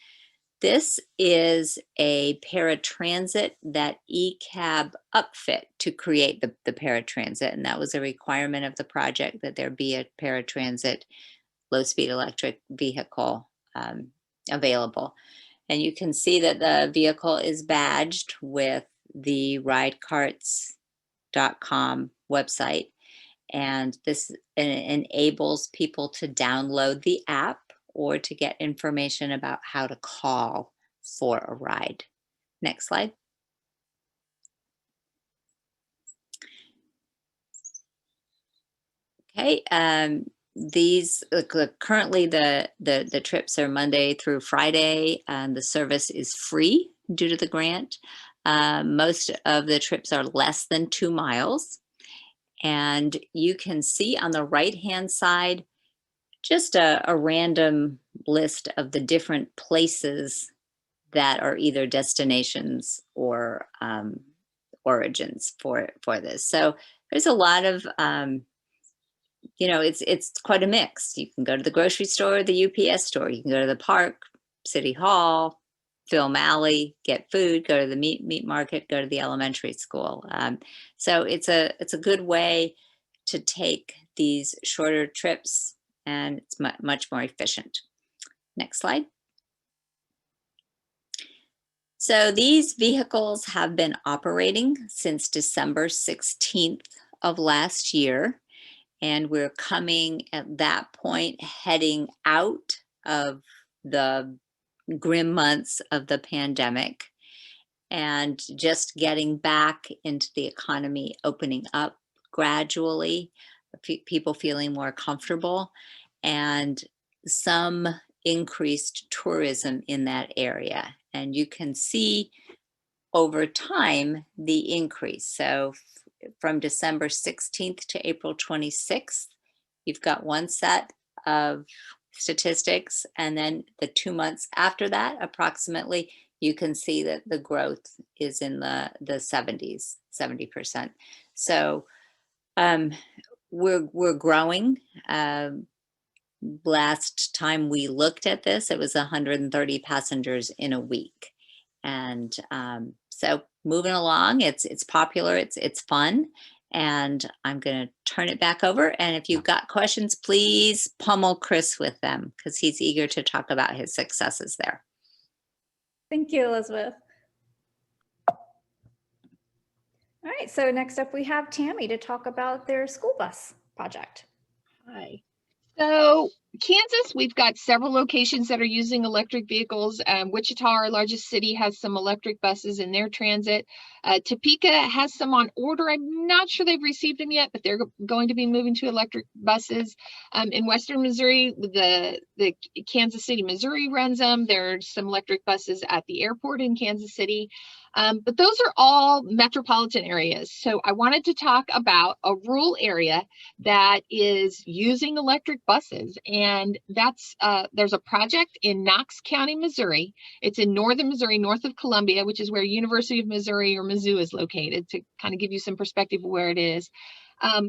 This is a ParaTransit that eCab upfit to create the ParaTransit, and that was a requirement of the project that there be a ParaTransit low-speed electric vehicle available. And you can see that the vehicle is badged with the ridecarts.com website, and this enables people to download the app or to get information about how to call for a ride. Next slide. Okay, these currently the trips are Monday through Friday, and the service is free due to the grant. Most of the trips are less than 2 miles, and you can see on the right hand side just a random list of the different places that are either destinations or origins for this. So there's a lot of you know, it's quite a mix. You can go to the grocery store, the UPS store, you can go to the park, City Hall, Film Alley, get food, go to the meat market, go to the elementary school. So it's a good way to take these shorter trips, and it's much more efficient. Next slide. So these vehicles have been operating since December 16th of last year. And we're coming at that point, heading out of the grim months of the pandemic and just getting back into the economy, opening up gradually, people feeling more comfortable, and some increased tourism in that area. And you can see over time the increase. So from December 16th to April 26th, you've got one set of statistics, and then the 2 months after that, approximately, you can see that the growth is in the 70s, 70%. So we're growing. Last time we looked at this, it was 130 passengers in a week. And so moving along, it's popular, it's fun, and I'm going to turn it back over. And if you've got questions, please pummel Chris with them, because he's eager to talk about his successes there. Thank you, Elizabeth. All right, so next up we have Tammy to talk about their school bus project. Hi. So Kansas, we've got several locations that are using electric vehicles. Wichita, our largest city, has some electric buses in their transit. Topeka has some on order. I'm not sure they've received them yet, but they're going to be moving to electric buses. In Western Missouri, the Kansas City, Missouri runs them. There's some electric buses at the airport in Kansas City. But those are all metropolitan areas. So I wanted to talk about a rural area that is using electric buses. And that's there's a project in Knox County, Missouri. It's in northern Missouri, north of Columbia, which is where University of Missouri, or Mizzou, is located, to kind of give you some perspective of where it is.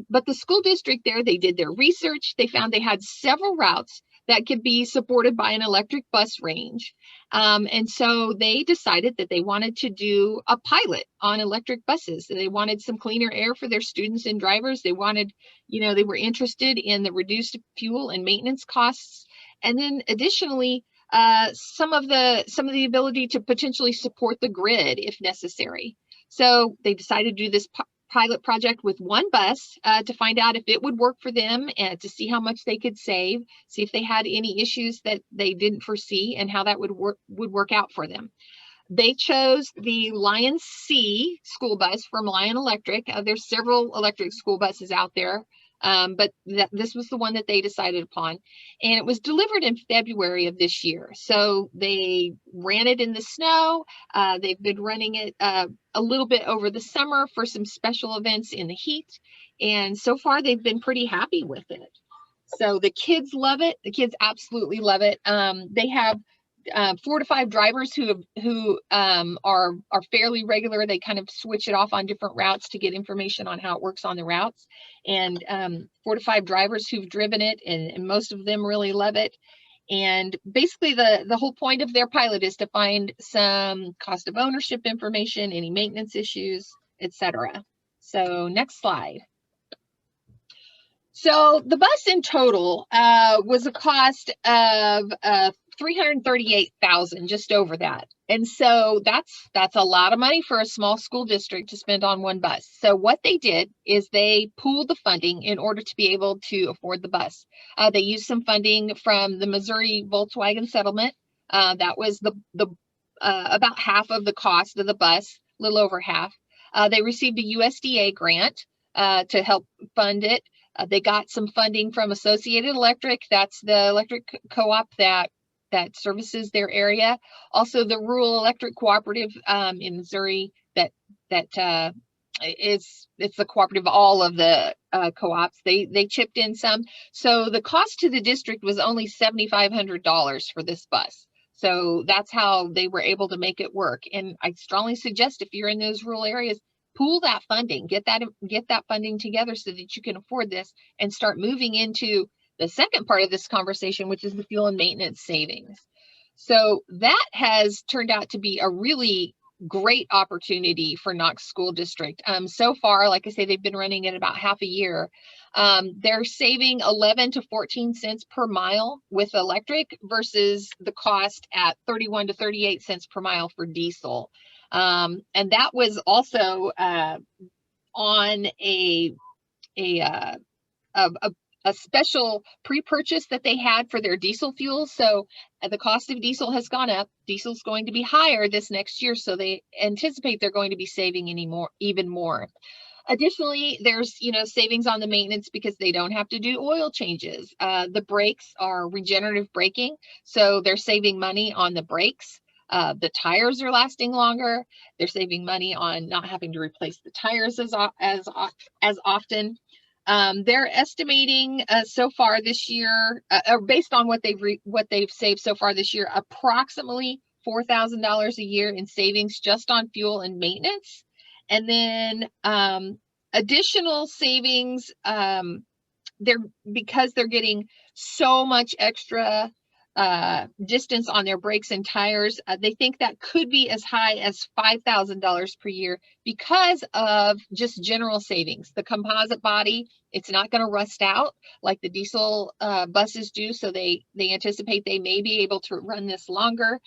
But the school district there, they did their research. They found they had several routes that could be supported by an electric bus range. And so they decided that they wanted to do a pilot on electric buses. They wanted some cleaner air for their students and drivers. They wanted, they were interested in the reduced fuel and maintenance costs. And then additionally, some of the ability to potentially support the grid if necessary. So they decided to do this pilot project with one bus to find out if it would work for them, and to see how much they could save, see if they had any issues that they didn't foresee, and how that would work out for them. They chose the Lion C school bus from Lion Electric. There's several electric school buses out there, but this was the one that they decided upon. And it was delivered in February of this year. So they ran it in the snow. They've been running it a little bit over the summer for some special events in the heat. And so far, they've been pretty happy with it. So the kids love it. The kids absolutely love it. They have 4 to 5 drivers who are fairly regular. They kind of switch it off on different routes to get information on how it works on the routes. And 4 to 5 drivers who've driven it, and most of them really love it. And basically the whole point of their pilot is to find some cost of ownership information, any maintenance issues, etc. So next slide. So the bus in total was a cost of $338,000, just over that. And so that's a lot of money for a small school district to spend on one bus. So what they did is they pooled the funding in order to be able to afford the bus. They used some funding from the Missouri Volkswagen settlement. That was about half of the cost of the bus, a little over half. They received a USDA grant to help fund it. They got some funding from Associated Electric. That's the electric co-op that services their area. Also, the Rural Electric Cooperative in Missouri it's the cooperative of all of the co-ops. They chipped in some. So the cost to the district was only $7,500 for this bus. So that's how they were able to make it work. And I strongly suggest, if you're in those rural areas, pool that funding, get that funding together so that you can afford this and start moving into the second part of this conversation, which is the fuel and maintenance savings. So that has turned out to be a really great opportunity for Knox School District. So far, like I say, they've been running it about half a year. They're saving 11 to 14 cents per mile with electric versus the cost at 31 to 38 cents per mile for diesel. And that was also on a special pre-purchase that they had for their diesel fuel. So the cost of diesel has gone up. Diesel's going to be higher this next year, so they anticipate they're going to be saving even more. Additionally, there's savings on the maintenance because they don't have to do oil changes. The brakes are regenerative braking, so they're saving money on the brakes. The tires are lasting longer. They're saving money on not having to replace the tires as often. They're estimating so far this year, or based on what they've saved so far this year, approximately $4,000 a year in savings just on fuel and maintenance. And then additional savings, because they're getting so much extra distance on their brakes and tires, they think that could be as high as $5,000 per year because of just general savings. The composite body, it's not going to rust out like the diesel buses do, so they anticipate they may be able to run this longer,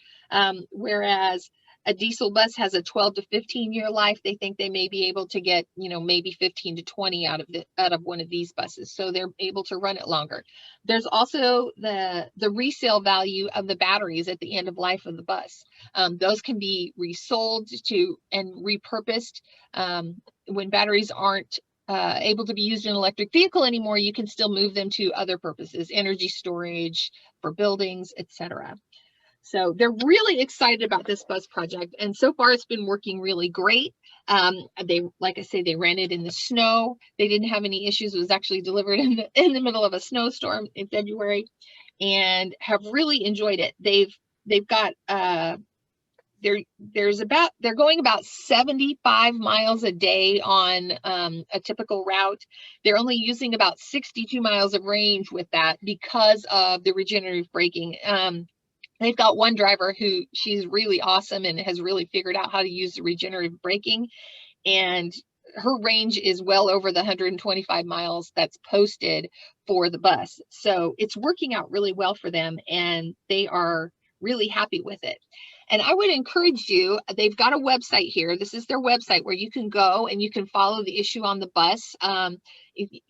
whereas a diesel bus has a 12 to 15 year life. They think they may be able to get, maybe 15 to 20 out of one of these buses. So they're able to run it longer. There's also the resale value of the batteries at the end of life of the bus. Those can be resold to and repurposed. When batteries aren't able to be used in an electric vehicle anymore, you can still move them to other purposes, energy storage, for buildings, etc. So they're really excited about this bus project, and so far it's been working really great. Like I say, they ran it in the snow. They didn't have any issues. It was actually delivered in the middle of a snowstorm in February, and have really enjoyed it. They've got they're going about 75 miles a day on a typical route. They're only using about 62 miles of range with that because of the regenerative braking. They've got one driver who she's really awesome and has really figured out how to use the regenerative braking, and her range is well over the 125 miles that's posted for the bus. So it's working out really well for them, and they are really happy with it. And I would encourage you, they've got a website here. This is their website where you can go and you can follow the issue on the bus. And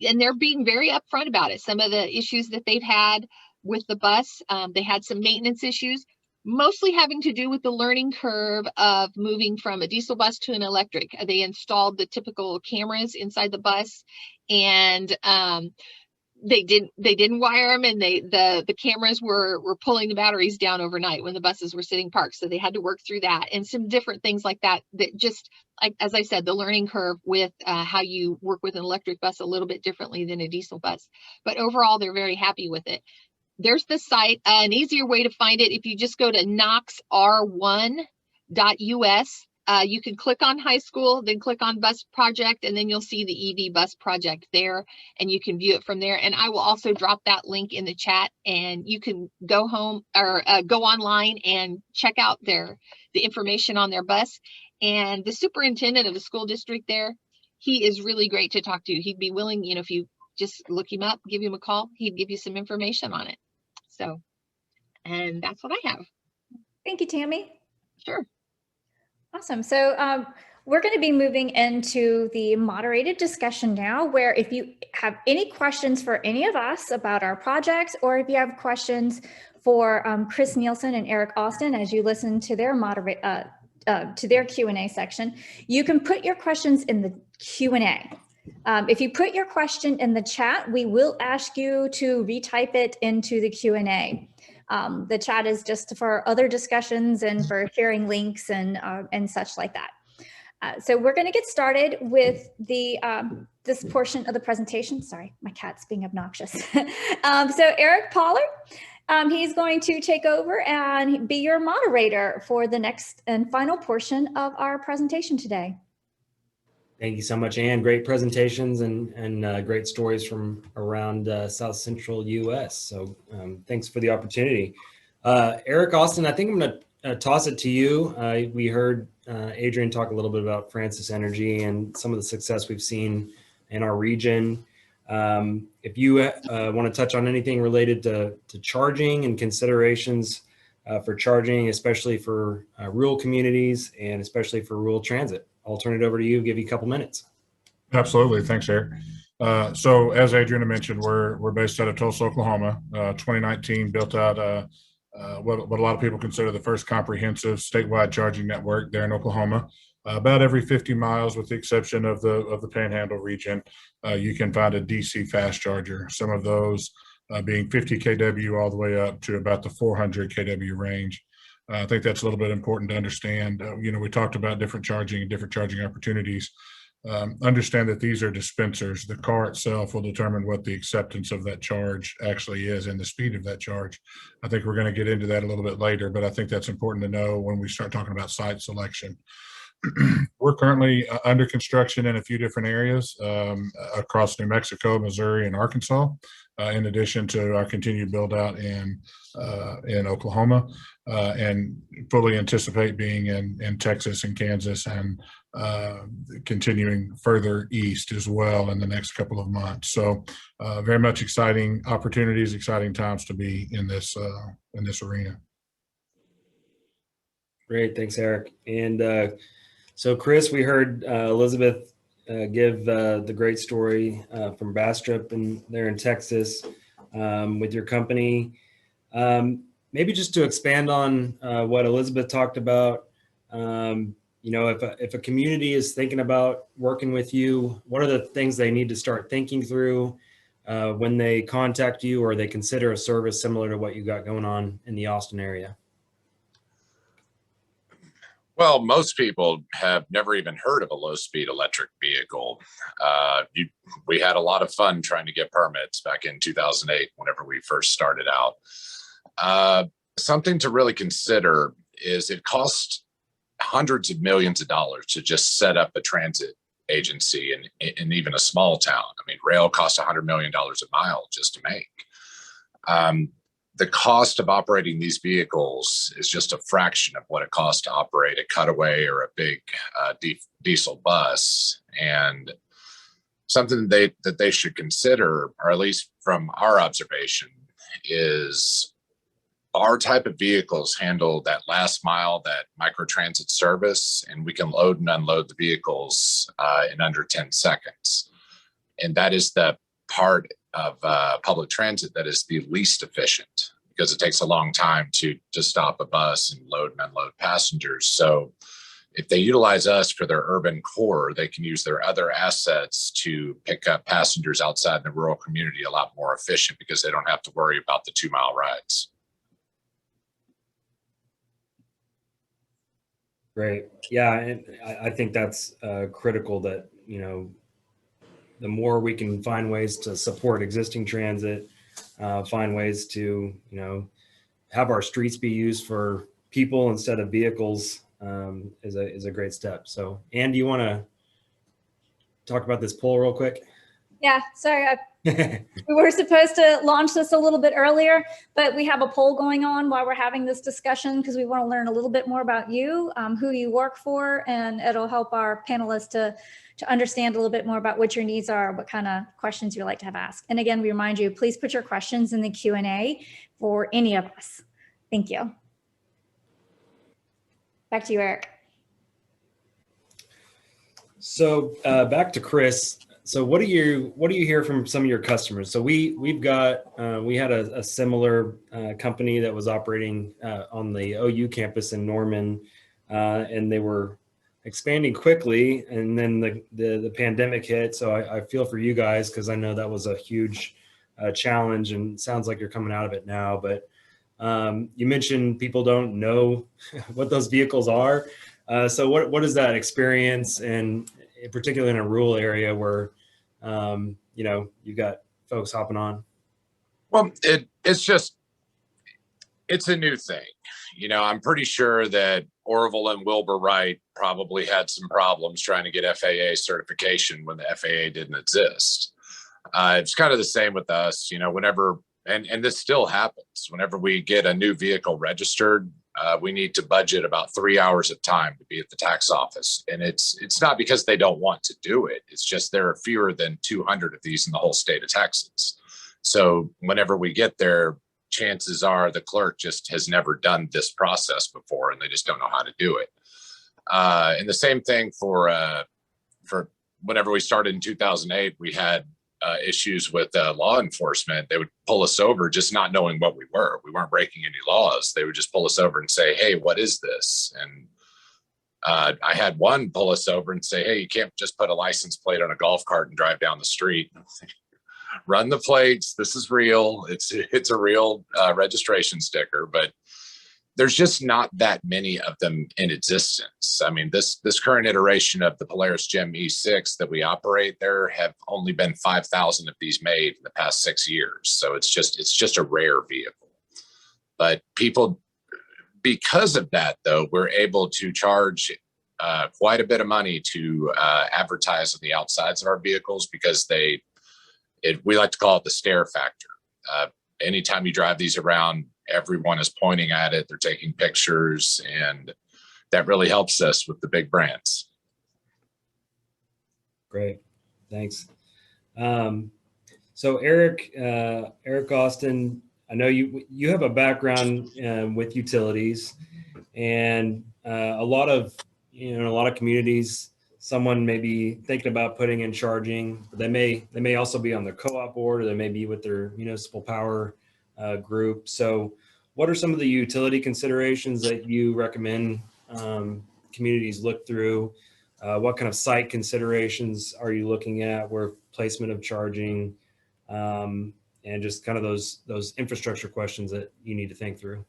they're being very upfront about it. Some of the issues that they've had with the bus, they had some maintenance issues, mostly having to do with the learning curve of moving from a diesel bus to an electric. They installed the typical cameras inside the bus, and they didn't wire them, and the cameras were pulling the batteries down overnight when the buses were sitting parked. So they had to work through that and some different things like that just, like, as I said, the learning curve with how you work with an electric bus a little bit differently than a diesel bus. But overall, they're very happy with it. there's the site. An easier way to find it, if you just go to knoxr1.us, you can click on high school, then click on bus project, and then you'll see the EV bus project there, and you can view it from there. And I will also drop that link in the chat, and you can go home or go online and check out the information on their bus. And the superintendent of the school district there, he is really great to talk to. He'd be willing, if you just look him up, give him a call, he'd give you some information on it. So, and that's what I have. Thank you, Tammy. Sure. Awesome. So we're going to be moving into the moderated discussion now, where if you have any questions for any of us about our projects, or if you have questions for Chris Nielsen and Eric Austin, as you listen to their to their Q&A section, you can put your questions in the Q&A. If you put your question in the chat, we will ask you to retype it into the Q&A. The chat is just for other discussions and for sharing links and such like that. So we're going to get started with this portion of the presentation. Sorry, my cat's being obnoxious. So Eric Pollard, he's going to take over and be your moderator for the next and final portion of our presentation today. Thank you so much, Anne. Great presentations and great stories from around South Central US. So thanks for the opportunity. Eric Austin, I think I'm going to toss it to you. We heard Adrian talk a little bit about Francis Energy and some of the success we've seen in our region. If you want to touch on anything related to charging and considerations for charging, especially for rural communities and especially for rural transit, I'll turn it over to you, give you a couple minutes. Absolutely. Thanks, Eric. So as Adriana mentioned, we're based out of Tulsa, Oklahoma. 2019 built out what a lot of people consider the first comprehensive statewide charging network there in Oklahoma. About every 50 miles, with the exception of the Panhandle region, you can find a DC fast charger. Some of those being 50 kW all the way up to about the 400 kW range. I think that's a little bit important to understand. We talked about different charging and different charging opportunities. Understand that these are dispensers. The car itself will determine what the acceptance of that charge actually is and the speed of that charge. I think we're going to get into that a little bit later, but I think that's important to know when we start talking about site selection. We're currently under construction in a few different areas across New Mexico, Missouri, and Arkansas, in addition to our continued build out in Oklahoma, and fully anticipate being in Texas and Kansas and continuing further east as well in the next couple of months. So very much exciting opportunities, exciting times to be in this arena. Great, thanks, Eric. And so Chris, we heard Elizabeth give the great story from Bastrop and there in Texas with your company. Maybe just to expand on what Elizabeth talked about, if a community is thinking about working with you, what are the things they need to start thinking through when they contact you or they consider a service similar to what you got going on in the Austin area? Well, most people have never even heard of a low-speed electric vehicle. We had a lot of fun trying to get permits back in 2008, whenever we first started out. Something to really consider is it costs hundreds of millions of dollars to just set up a transit agency in even a small town. I mean, rail costs $100 million a mile just to make. The cost of operating these vehicles is just a fraction of what it costs to operate a cutaway or a big diesel bus. And something that they should consider, or at least from our observation, is our type of vehicles handle that last mile, that microtransit service, and we can load and unload the vehicles in under 10 seconds. And that is the part of public transit that is the least efficient, because it takes a long time to stop a bus and load and unload passengers. So if they utilize us for their urban core, they can use their other assets to pick up passengers outside the rural community a lot more efficient, because they don't have to worry about the 2-mile rides. Great. Yeah, and I think that's critical that, the more we can find ways to support existing transit, find ways to, have our streets be used for people instead of vehicles is a great step. So, Ann, do you want to talk about this poll real quick? Yeah, sorry, we were supposed to launch this a little bit earlier, but we have a poll going on while we're having this discussion because we want to learn a little bit more about you, who you work for, and it'll help our panelists to understand a little bit more about what your needs are, what kind of questions you'd like to have asked. And again, we remind you, please put your questions in the Q&A for any of us. Thank you. Back to you, Eric. So back to Chris. So what do you hear from some of your customers? So we had a similar company that was operating on the OU campus in Norman, and they were expanding quickly, and then the pandemic hit. So I feel for you guys because I know that was a huge challenge, and it sounds like you're coming out of it now. But you mentioned people don't know what those vehicles are. So what is that experience, and particularly in a rural area where you've got folks hopping on? Well, it's a new thing. I'm pretty sure that Orville and Wilbur Wright probably had some problems trying to get FAA certification when the FAA didn't exist. It's kind of the same with us, whenever, and this still happens, whenever we get a new vehicle registered, we need to budget about 3 hours of time to be at the tax office. And it's not because they don't want to do it. It's just there are fewer than 200 of these in the whole state of Texas. So whenever we get there, chances are the clerk just has never done this process before and they just don't know how to do it. And the same thing for whenever we started in 2008, we had issues with law enforcement. They would pull us over just not knowing what we were. We weren't breaking any laws. They would just pull us over and say, "Hey, what is this?" And I had one pull us over and say, "Hey, you can't just put a license plate on a golf cart and drive down the street. Run the plates. This is real. It's a real registration sticker." But there's just not that many of them in existence. I mean, this current iteration of the Polaris Gem E6 that we operate, there have only been 5,000 of these made in the past 6 years. So it's just a rare vehicle. But people, because of that, though, we're able to charge quite a bit of money to advertise on the outsides of our vehicles because we like to call it the stare factor. Anytime you drive these around, everyone is pointing at it, they're taking pictures, and that really helps us with the big brands. Great, thanks. So Eric Austin, I know you have a background with utilities, and a lot of communities, someone may be thinking about putting in charging, but they may also be on the co-op board, or they may be with their municipal power group. So what are some of the utility considerations that you recommend communities look through? What kind of site considerations are you looking at, where placement of charging, and just kind of those infrastructure questions that you need to think through?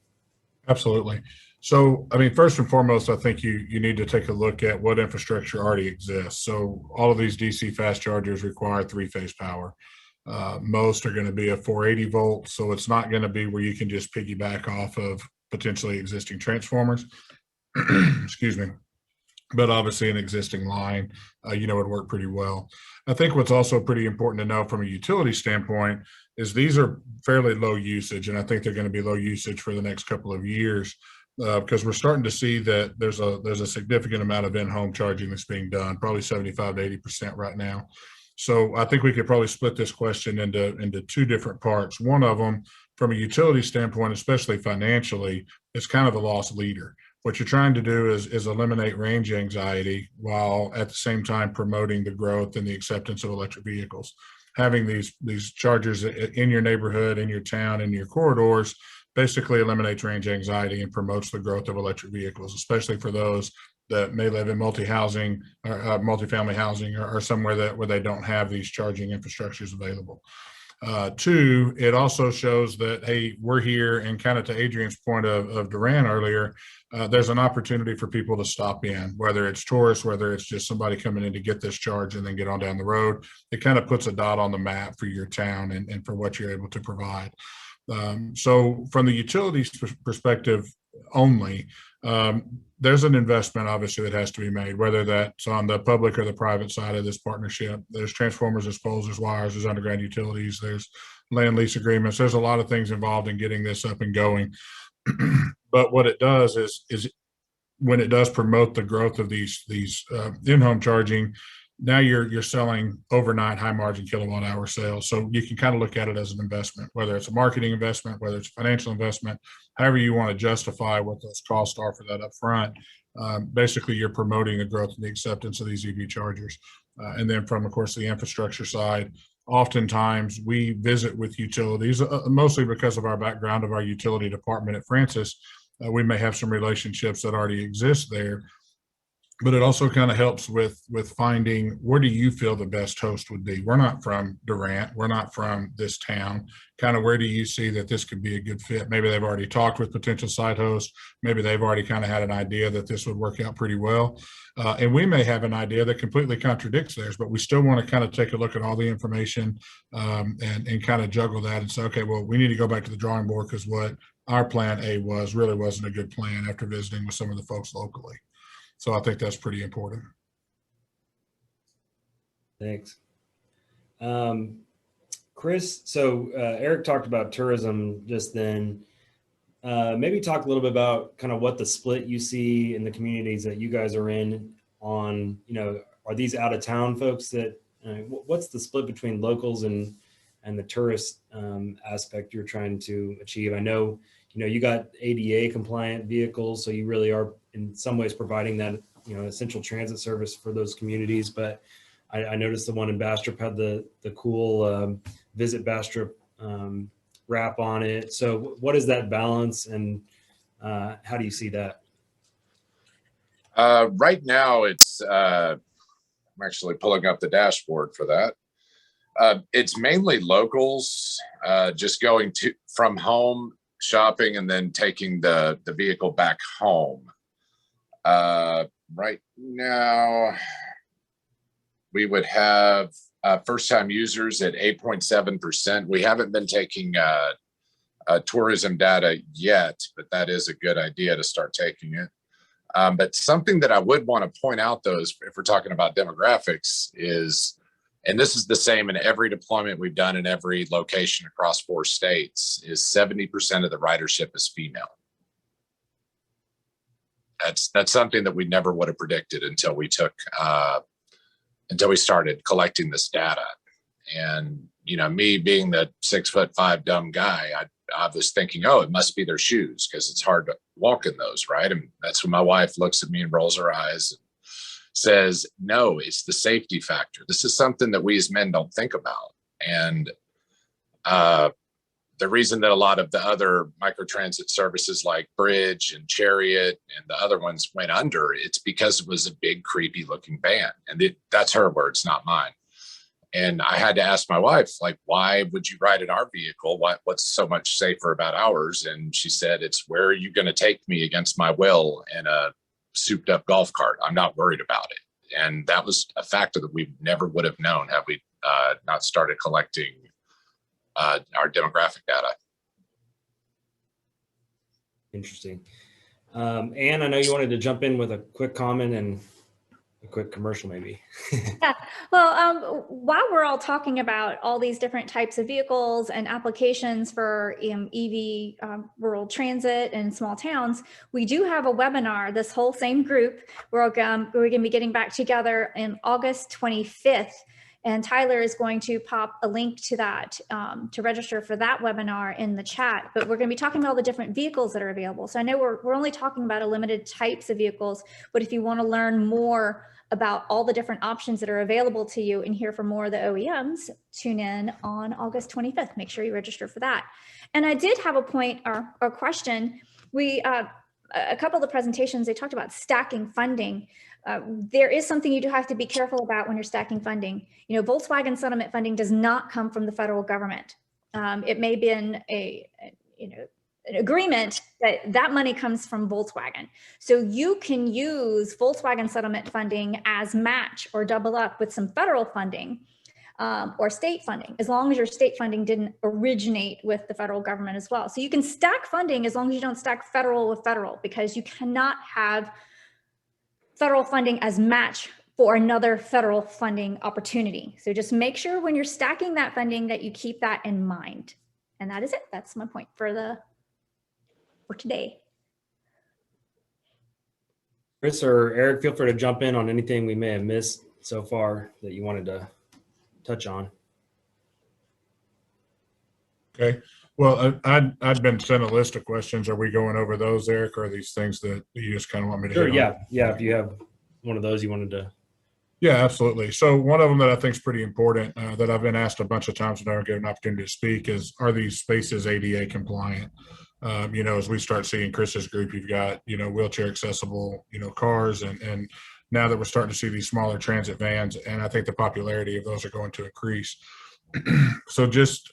Absolutely. So, I mean, first and foremost, I think you need to take a look at what infrastructure already exists. So all of these DC fast chargers require 3-phase power. Most are going to be a 480 volt, so it's not going to be where you can just piggyback off of potentially existing transformers. Excuse me. But obviously an existing line, would work pretty well. I think what's also pretty important to know from a utility standpoint is these are fairly low usage, and I think they're going to be low usage for the next couple of years because we're starting to see that there's a significant amount of in-home charging that's being done, probably 75 to 80% right now. So I think we could probably split this question into two different parts. One of them, from a utility standpoint, especially financially, is kind of the loss leader. What you're trying to do is eliminate range anxiety while at the same time promoting the growth and the acceptance of electric vehicles. Having these chargers in your neighborhood, in your town, in your corridors, basically eliminates range anxiety and promotes the growth of electric vehicles, especially for those that may live in multi-housing or multifamily housing or somewhere where they don't have these charging infrastructures available. Two, it also shows that, hey, we're here, and kind of to Adrian's point of Duran earlier, there's an opportunity for people to stop in, whether it's tourists, whether it's just somebody coming in to get this charge and then get on down the road. It kind of puts a dot on the map for your town and for what you're able to provide. So from the utilities perspective only, there's an investment obviously that has to be made, whether that's on the public or the private side of this partnership. There's transformers, there's poles, there's wires, there's underground utilities, there's land lease agreements. There's a lot of things involved in getting this up and going. But what it does is when it does promote the growth of these in-home charging, now you're selling overnight high margin kilowatt hour sales. So you can kind of look at it as an investment, whether it's a marketing investment, whether it's a financial investment, however you want to justify what those costs are for that up front. Basically, you're promoting the growth and the acceptance of these EV chargers. And then from, of course, the infrastructure side, oftentimes we visit with utilities, mostly because of our background of our utility department at Francis. We may have some relationships that already exist there. But it also kind of helps with finding, where do you feel the best host would be? We're not from Durant. We're not from this town. Kind of where do you see that this could be a good fit? Maybe they've already talked with potential site hosts. Maybe they've already kind of had an idea that this would work out pretty well. And we may have an idea that completely contradicts theirs, but we still want to kind of take a look at all the information and kind of juggle that and say, okay, well, we need to go back to the drawing board because what our plan A was really wasn't a good plan after visiting with some of the folks locally. So I think that's pretty important. Thanks. Chris, so Eric talked about tourism just then. Maybe talk a little bit about kind of what the split you see in the communities that you guys are in on, are these out of town folks that, what's the split between locals and the tourist aspect you're trying to achieve? I know, you got ADA compliant vehicles, so you really are in some ways providing that, essential transit service for those communities. But I noticed the one in Bastrop had the cool Visit Bastrop wrap on it. So what is that balance, and how do you see that? Right now, it's I'm actually pulling up the dashboard for that. It's mainly locals, just going from home, shopping, and then taking the vehicle back home. Right now, we would have first-time users at 8.7%. We haven't been taking tourism data yet, but that is a good idea to start taking it. But something that I would want to point out, though, is if we're talking about demographics, is, and this is the same in every deployment we've done in every location across 4 states, is 70% of the ridership is female. That's something that we never would have predicted until we started collecting this data. And me being the 6'5" dumb guy, I was thinking, oh, it must be their shoes because it's hard to walk in those, right? And that's when my wife looks at me and rolls her eyes and says, no, it's the safety factor. This is something that we as men don't think about. And the reason that a lot of the other microtransit services like Bridge and Chariot and the other ones went under, it's because it was a big, creepy looking van. And that's her words, not mine. And I had to ask my wife, like, why would you ride in our vehicle? What's so much safer about ours? And she said, it's where are you going to take me against my will in a souped up golf cart? I'm not worried about it. And that was a factor that we never would have known had we not started collecting our demographic data. Interesting. Anne, I know you wanted to jump in with a quick comment and a quick commercial maybe. Yeah. Well, while we're all talking about all these different types of vehicles and applications for EV rural transit in small towns, we do have a webinar, this whole same group. We're going to be getting back together in August 25th. And Tyler is going to pop a link to that to register for that webinar in the chat. But we're going to be talking about all the different vehicles that are available. So I know we're only talking about a limited types of vehicles, but if you want to learn more about all the different options that are available to you and hear from more of the OEMs, tune in on August 25th. Make sure you register for that. And I did have a point or a question. a couple of the presentations, they talked about stacking funding. There is something you do have to be careful about when you're stacking funding. You know, Volkswagen settlement funding does not come from the federal government. It may have been an agreement that that money comes from Volkswagen. So you can use Volkswagen settlement funding as match or double up with some federal funding or state funding, as long as your state funding didn't originate with the federal government as well. So you can stack funding as long as you don't stack federal with federal, because you cannot have federal funding as match for another federal funding opportunity. So just make sure when you're stacking that funding that you keep that in mind. And that is it. That's my point for today. Chris or Eric, feel free to jump in on anything we may have missed so far that you wanted to touch on. Okay. Well, I'd been sent a list of questions. Are we going over those, Eric, or are these things that you just kind of want me to Sure. hit on? Yeah. If you have one of those you wanted to. Yeah, absolutely. So one of them that I think is pretty important that I've been asked a bunch of times and I don't get an opportunity to speak is, are these spaces ADA compliant? As we start seeing Chris's group, you've got, wheelchair accessible, cars, and now that we're starting to see these smaller transit vans, and I think the popularity of those are going to increase. So just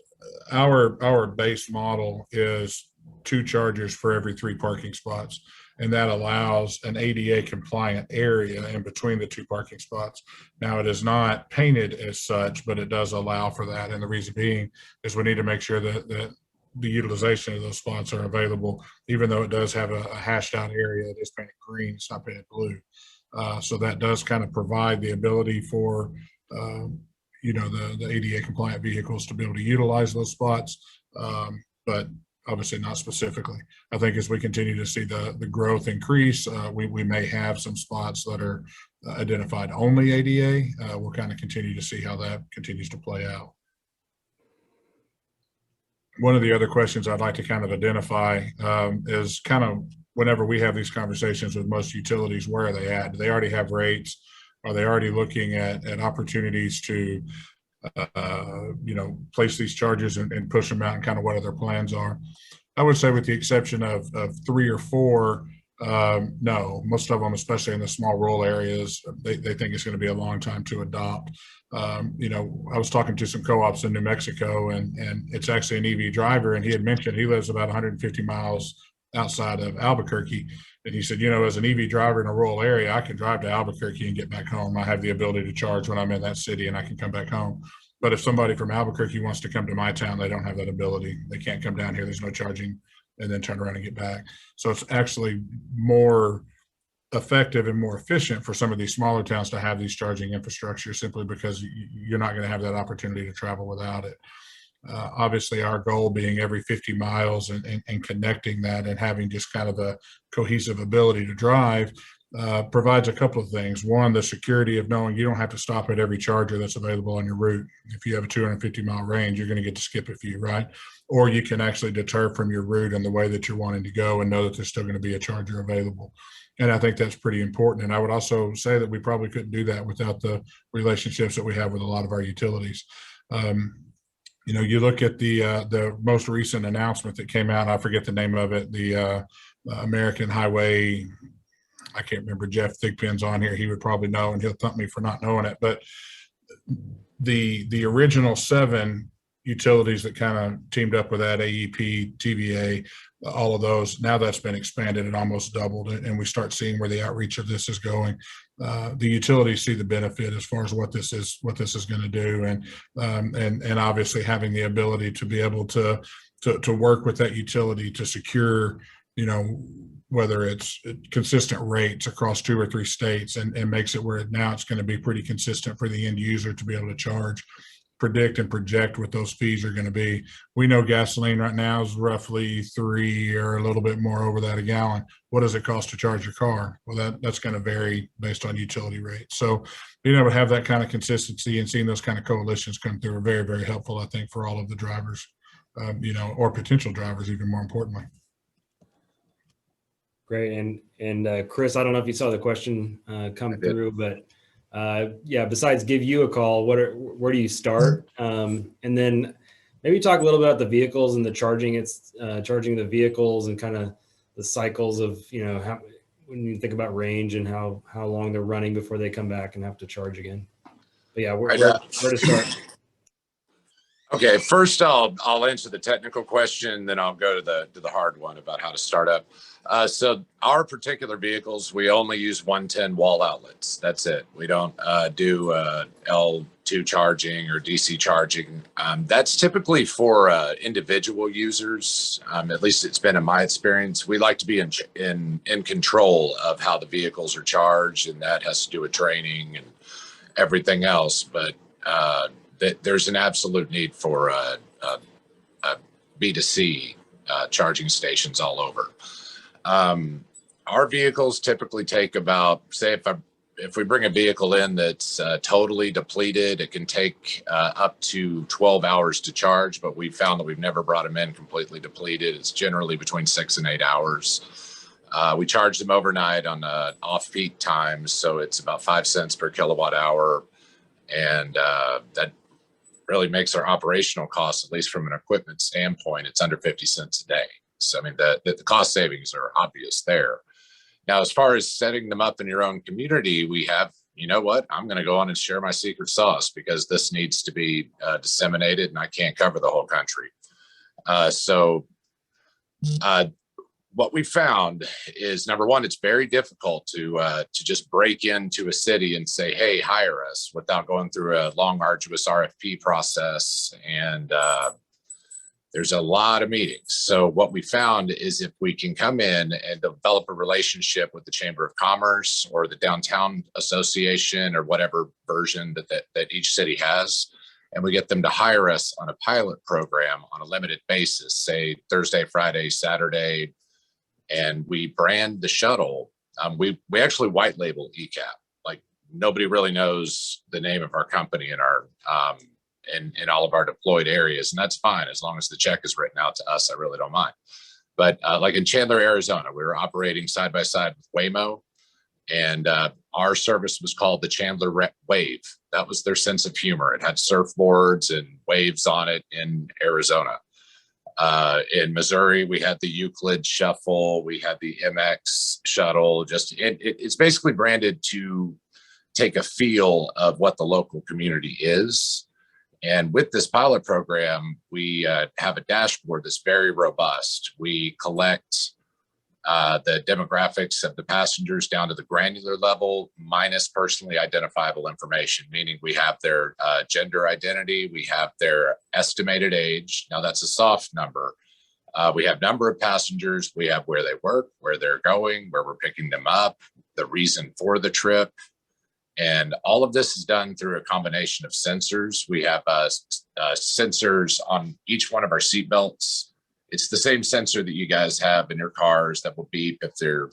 our base model is 2 chargers for every 3 parking spots. And that allows an ADA compliant area in between the 2 parking spots. Now, it is not painted as such, but it does allow for that. And the reason being is we need to make sure that the utilization of those spots are available, even though it does have a hashed out area that is painted green, it's not painted blue. So that does kind of provide the ability for, the ADA compliant vehicles to be able to utilize those spots. But obviously not specifically. I think as we continue to see the growth increase, we may have some spots that are identified only ADA. We'll kind of continue to see how that continues to play out. One of the other questions I'd like to kind of identify is kind of whenever we have these conversations with most utilities, where are they at? Do they already have rates? Are they already looking at opportunities to place these charges and push them out, and kind of what other plans are? I would say with the exception of 3 or 4, no, most of them, especially in the small rural areas, they think it's going to be a long time to adopt. I was talking to some co-ops in New Mexico, and it's actually an EV driver, and he had mentioned he lives about 150 miles outside of Albuquerque. And he said, as an EV driver in a rural area, I can drive to Albuquerque and get back home. I have the ability to charge when I'm in that city, and I can come back home. But if somebody from Albuquerque wants to come to my town, they don't have that ability. They can't come down here. There's no charging and then turn around and get back. So it's actually more effective and more efficient for some of these smaller towns to have these charging infrastructure, simply because you're not going to have that opportunity to travel without it. Obviously, our goal being every 50 miles and connecting that and having just kind of a cohesive ability to drive provides a couple of things. One, the security of knowing you don't have to stop at every charger that's available on your route. If you have a 250-mile range, you're going to get to skip a few, right? Or you can actually deter from your route and the way that you're wanting to go and know that there's still going to be a charger available. And I think that's pretty important. And I would also say that we probably couldn't do that without the relationships that we have with a lot of our utilities. You look at the most recent announcement that came out, I forget the name of it, the American Highway, I can't remember, Jeff Thigpen's on here, he would probably know, and he'll thump me for not knowing it, but the original 7 utilities that kind of teamed up with that, AEP, TVA, all of those, now that's been expanded and almost doubled, and we start seeing where the outreach of this is going. The utilities see the benefit as far as what this is going to do, and obviously having the ability to be able to work with that utility to secure, whether it's consistent rates across 2 or 3 states, and makes it where now it's going to be pretty consistent for the end user to be able to charge, predict and project what those fees are going to be. We know gasoline right now is roughly 3 or a little bit more over that a gallon. What does it cost to charge your car? Well, that's going to vary based on utility rates. So being able to have that kind of consistency and seeing those kind of coalitions come through are very, very helpful, I think, for all of the drivers, or potential drivers, even more importantly. Great. And Chris, I don't know if you saw the question come through, but besides give you a call, where do you start? And then maybe talk a little bit about the vehicles and the charging. It's charging the vehicles and kind of cycles of, how, when you think about range and how long they're running before they come back and have to charge again. But yeah, where to start? Okay, first I'll answer the technical question, then I'll go to the hard one about how to start up. So our particular vehicles, we only use 110 wall outlets. That's it. We don't do L2 charging or DC charging. That's typically for individual users. At least it's been in my experience. We like to be in control of how the vehicles are charged, and that has to do with training and everything else. But that there's an absolute need for B2C charging stations all over. Our vehicles typically take about, say, if we bring a vehicle in that's totally depleted, it can take up to 12 hours to charge, but we've found that we've never brought them in completely depleted. It's generally between 6 and 8 hours. We charge them overnight on off-peak times, so it's about 5 cents per kilowatt hour, and that really makes our operational costs, at least from an equipment standpoint, it's under 50 cents a day. So, I mean, the cost savings are obvious there. Now, as far as setting them up in your own community, we have, you know what, I'm going to go on and share my secret sauce because this needs to be disseminated and I can't cover the whole country. What we found is, number one, it's very difficult to just break into a city and say, hey, hire us, without going through a long, arduous RFP process. And there's a lot of meetings. So what we found is if we can come in and develop a relationship with the Chamber of Commerce or the Downtown Association or whatever version that each city has, and we get them to hire us on a pilot program on a limited basis, say Thursday, Friday, Saturday, and we brand the shuttle. We actually white label eCab. Like, nobody really knows the name of our company in our in all of our deployed areas, and that's fine as long as the check is written out to us. I really don't mind. But like in Chandler, Arizona, we were operating side by side with Waymo, and our service was called the Chandler Wave. That was their sense of humor. It had surfboards and waves on it in Arizona. In Missouri, we had the Euclid Shuffle, we had the MX Shuttle. It's basically branded to take a feel of what the local community is. And with this pilot program, we have a dashboard that's very robust. We collect the demographics of the passengers down to the granular level, minus personally identifiable information, meaning we have their gender identity, we have their estimated age. Now that's a soft number. We have number of passengers, we have where they work, where they're going, where we're picking them up, the reason for the trip. And all of this is done through a combination of sensors. We have sensors on each one of our seat belts. It's the same sensor that you guys have in your cars that will beep if your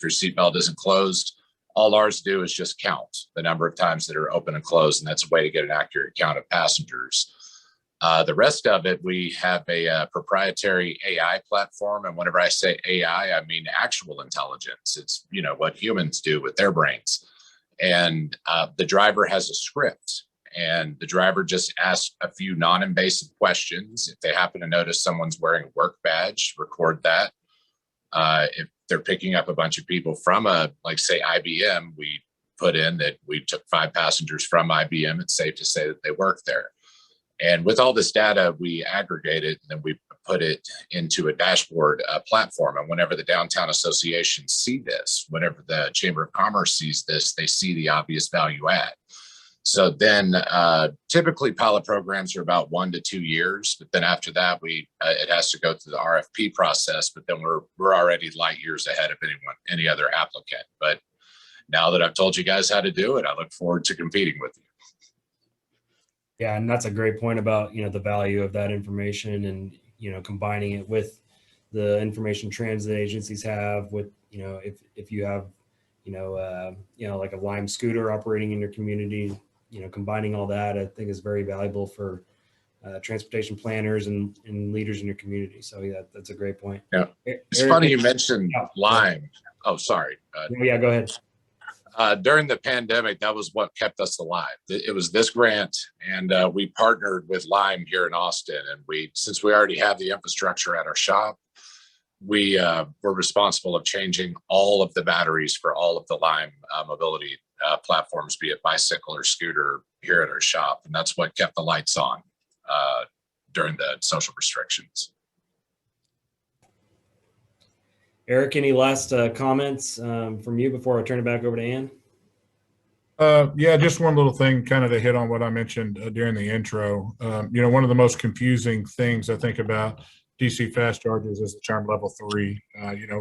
seatbelt isn't closed. All ours do is just count the number of times that are open and closed, and that's a way to get an accurate count of passengers. The rest of it, we have a proprietary AI platform, and whenever I say AI, I mean actual intelligence. It's what humans do with their brains, and the driver has a script. And the driver just asks a few non-invasive questions. If they happen to notice someone's wearing a work badge, record that. If they're picking up a bunch of people from say IBM, we put in that we took 5 passengers from IBM. It's safe to say that they work there. And with all this data, we aggregate it and then we put it into a dashboard platform. And whenever the Downtown Association see this, whenever the Chamber of Commerce sees this, they see the obvious value add. So then typically pilot programs are about 1 to 2 years, but then after that, it has to go through the RFP process, but then we're already light years ahead of any other applicant. But now that I've told you guys how to do it, I look forward to competing with you. Yeah, and that's a great point about, the value of that information and, combining it with the information transit agencies have with, if you have, like a Lime scooter operating in your community, combining all that, I think is very valuable for transportation planners and leaders in your community. So yeah, that's a great point. Yeah, it's funny you mentioned Lime. Oh, sorry. Yeah, go ahead. During the pandemic, that was what kept us alive. It was this grant, and we partnered with Lime here in Austin. And since we already have the infrastructure at our shop, we're responsible of changing all of the batteries for all of the Lime mobility platforms, be it bicycle or scooter, here at our shop. And that's what kept the lights on during the social restrictions. Eric, any last comments from you before I turn it back over to Ann? Yeah, just one little thing kind of to hit on what I mentioned during the intro. One of the most confusing things I think about DC fast chargers is the term level 3.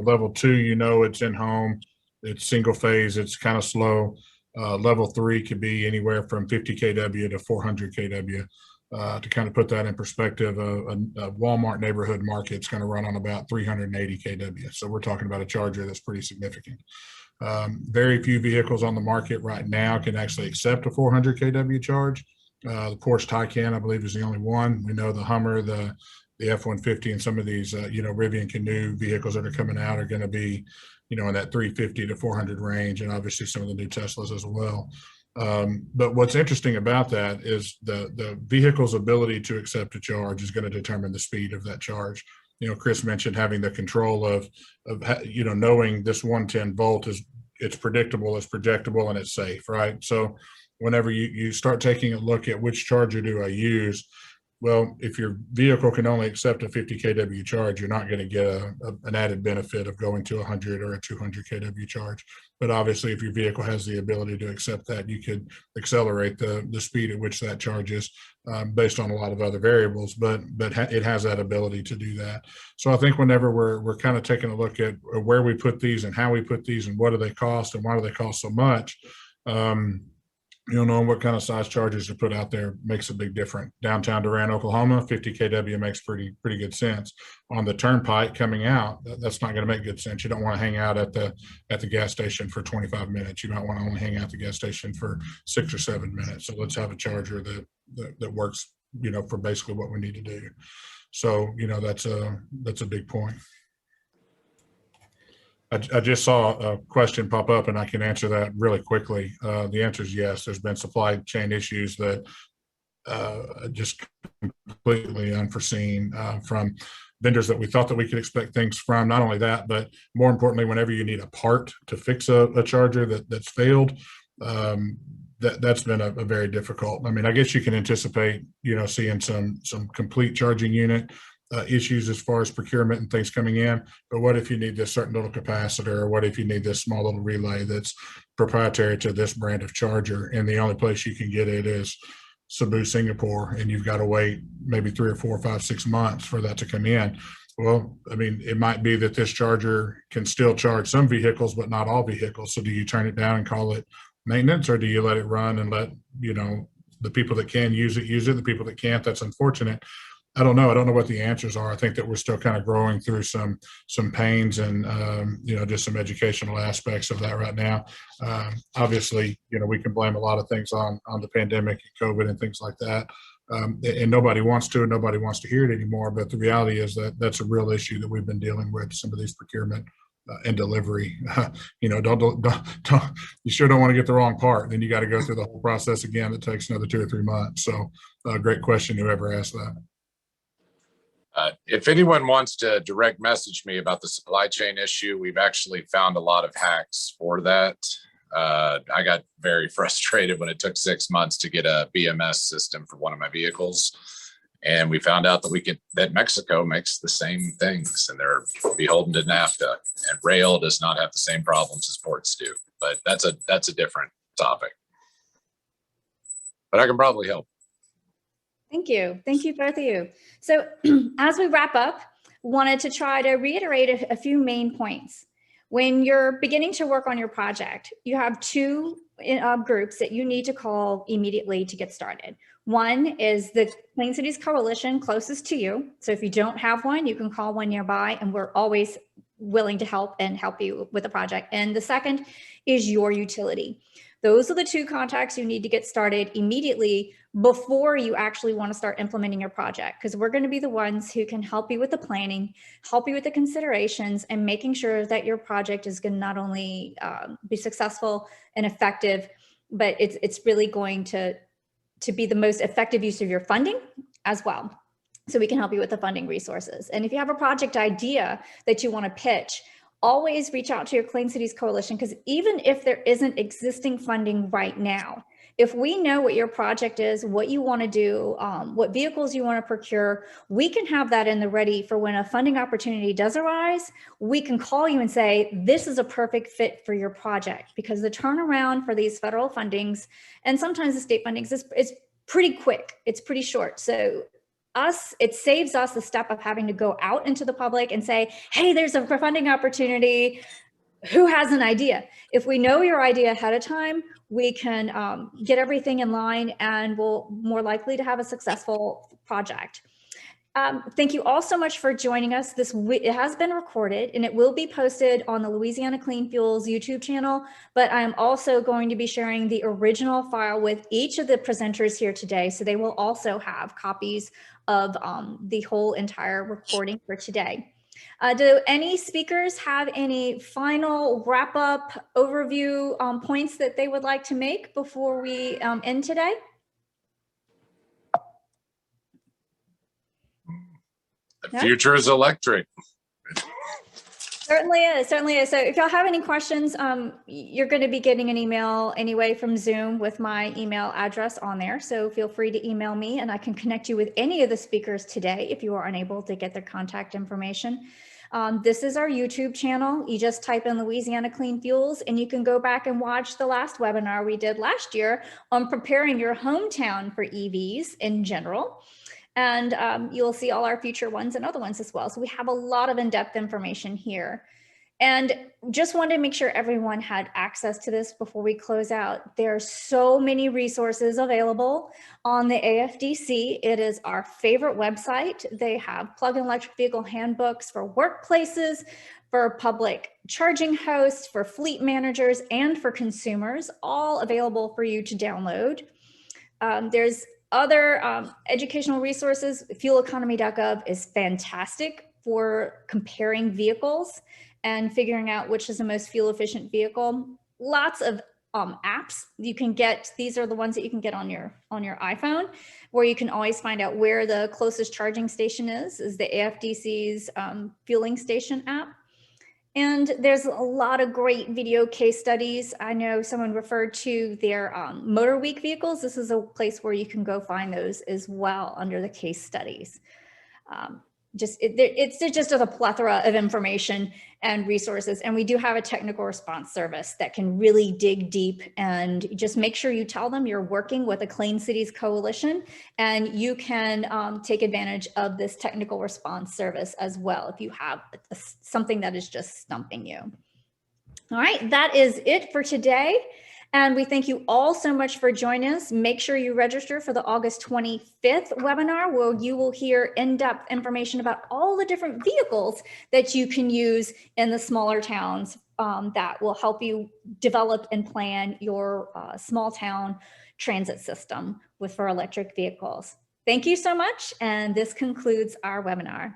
Level 2, it's in home, it's single phase, it's kind of slow. Level 3 could be anywhere from 50 kW to 400 kW. To kind of put that in perspective, a Walmart neighborhood market is going to run on about 380 kW. So we're talking about a charger that's pretty significant. Very few vehicles on the market right now can actually accept a 400 kW charge. The Porsche Taycan, I believe, is the only one. We know the Hummer, the F-150, and some of these, Rivian Canoe vehicles that are coming out are going to be, in that 350 to 400 range, and obviously some of the new Teslas as well. But what's interesting about that is the vehicle's ability to accept a charge is going to determine the speed of that charge. Chris mentioned having the control of knowing this 110 volt it's predictable, it's projectable, and it's safe, right? So whenever you start taking a look at which charger do I use, well, if your vehicle can only accept a 50 kW charge, you're not going to get an added benefit of going to 100 or a 200 kW charge. But obviously, if your vehicle has the ability to accept that, you could accelerate the speed at which that charges based on a lot of other variables. But it has that ability to do that. So I think whenever we're kind of taking a look at where we put these and how we put these and what do they cost and why do they cost so much, knowing what kind of size chargers to put out there makes a big difference. Downtown Durant, Oklahoma, 50 kW makes pretty good sense. On the turnpike coming out, that's not going to make good sense. You don't want to hang out at the gas station for 25 minutes. You might want to only hang out at the gas station for 6 or 7 minutes. So let's have a charger that works, for basically what we need to do. So, that's a big point. I just saw a question pop up and I can answer that really quickly. The answer is yes. There's been supply chain issues that just completely unforeseen from vendors that we thought that we could expect things from. Not only that, but more importantly, whenever you need a part to fix a charger that's failed, that's been a very difficult. I mean, I guess you can anticipate, seeing some complete charging unit issues as far as procurement and things coming in. But what if you need this certain little capacitor, or what if you need this small little relay that's proprietary to this brand of charger, and the only place you can get it is Cebu, Singapore, and you've got to wait maybe 3 or 4 or 5, 6 months for that to come in? Well, I mean, it might be that this charger can still charge some vehicles, but not all vehicles. So do you turn it down and call it maintenance, or do you let it run and let, the people that can use it, the people that can't? That's unfortunate. I don't know. I don't know what the answers are. I think that we're still kind of growing through some pains and, just some educational aspects of that right now. Obviously, we can blame a lot of things on the pandemic and COVID and things like that. And nobody wants to, and nobody wants to hear it anymore. But the reality is that that's a real issue that we've been dealing with, some of these procurement and delivery. Don't you sure don't want to get the wrong part. Then you got to go through the whole process again. That takes another 2 or 3 months. So great question, whoever asked that. If anyone wants to direct message me about the supply chain issue, we've actually found a lot of hacks for that. I got very frustrated when it took 6 months to get a BMS system for one of my vehicles. And we found out that Mexico makes the same things, and they're beholden to NAFTA, and rail does not have the same problems as ports do. But that's a different topic. But I can probably help. Thank you. Thank you, both of you. So as we wrap up, wanted to try to reiterate a few main points. When you're beginning to work on your project, you have 2 groups that you need to call immediately to get started. One is the Clean Cities Coalition closest to you. So if you don't have one, you can call one nearby, and we're always willing to help you with the project. And the second is your utility. Those are the 2 contacts you need to get started immediately before you actually want to start implementing your project, because we're going to be the ones who can help you with the planning, help you with the considerations, and making sure that your project is going to not only be successful and effective, but it's really going to be the most effective use of your funding as well. so we can help you with the funding resources. And if you have a project idea that you want to pitch, always reach out to your Clean Cities Coalition, because even if there isn't existing funding right now, if we know what your project is, what you want to do, what vehicles you want to procure, we can have that in the ready for when a funding opportunity does arise. We can call you and say, this is a perfect fit for your project, because the turnaround for these federal fundings and sometimes the state fundings is pretty quick. It's pretty short. So it saves us the step of having to go out into the public and say, hey, there's a funding opportunity. Who has an idea? If we know your idea ahead of time, we can get everything in line and we'll more likely to have a successful project. Thank you all so much for joining us. It has been recorded and it will be posted on the Louisiana Clean Fuels YouTube channel, but I'm also going to be sharing the original file with each of the presenters here today. So they will also have copies of the whole entire recording for today. Do any speakers have any final wrap-up overview points that they would like to make before we end today? The future is electric. Certainly is, certainly is. So if y'all have any questions, you're going to be getting an email anyway from Zoom with my email address on there. So feel free to email me and I can connect you with any of the speakers today if you are unable to get their contact information. This is our YouTube channel. You just type in Louisiana Clean Fuels and you can go back and watch the last webinar we did last year on preparing your hometown for EVs in general. And you'll see all our future ones and other ones as well. So we have a lot of in-depth information here. And just wanted to make sure everyone had access to this before we close out. There are so many resources available on the AFDC. It is our favorite website. They have plug-in electric vehicle handbooks for workplaces, for public charging hosts, for fleet managers, and for consumers, all available for you to download. There's other educational resources. Fueleconomy.gov is fantastic for comparing vehicles and figuring out which is the most fuel efficient vehicle. Lots of apps you can get. These are the ones that you can get on your iPhone, where you can always find out where the closest charging station is the AFDC's fueling station app. And there's a lot of great video case studies. I know someone referred to their Motor Week vehicles. This is a place where you can go find those as well under the case studies. It's just a plethora of information and resources. And we do have a technical response service that can really dig deep and just make sure you tell them you're working with a Clean Cities Coalition and you can take advantage of this technical response service as well if you have something that is just stumping you. All right, that is it for today. And we thank you all so much for joining us. Make sure you register for the August 25th webinar, where you will hear in-depth information about all the different vehicles that you can use in the smaller towns that will help you develop and plan your small town transit system for electric vehicles. Thank you so much. And this concludes our webinar.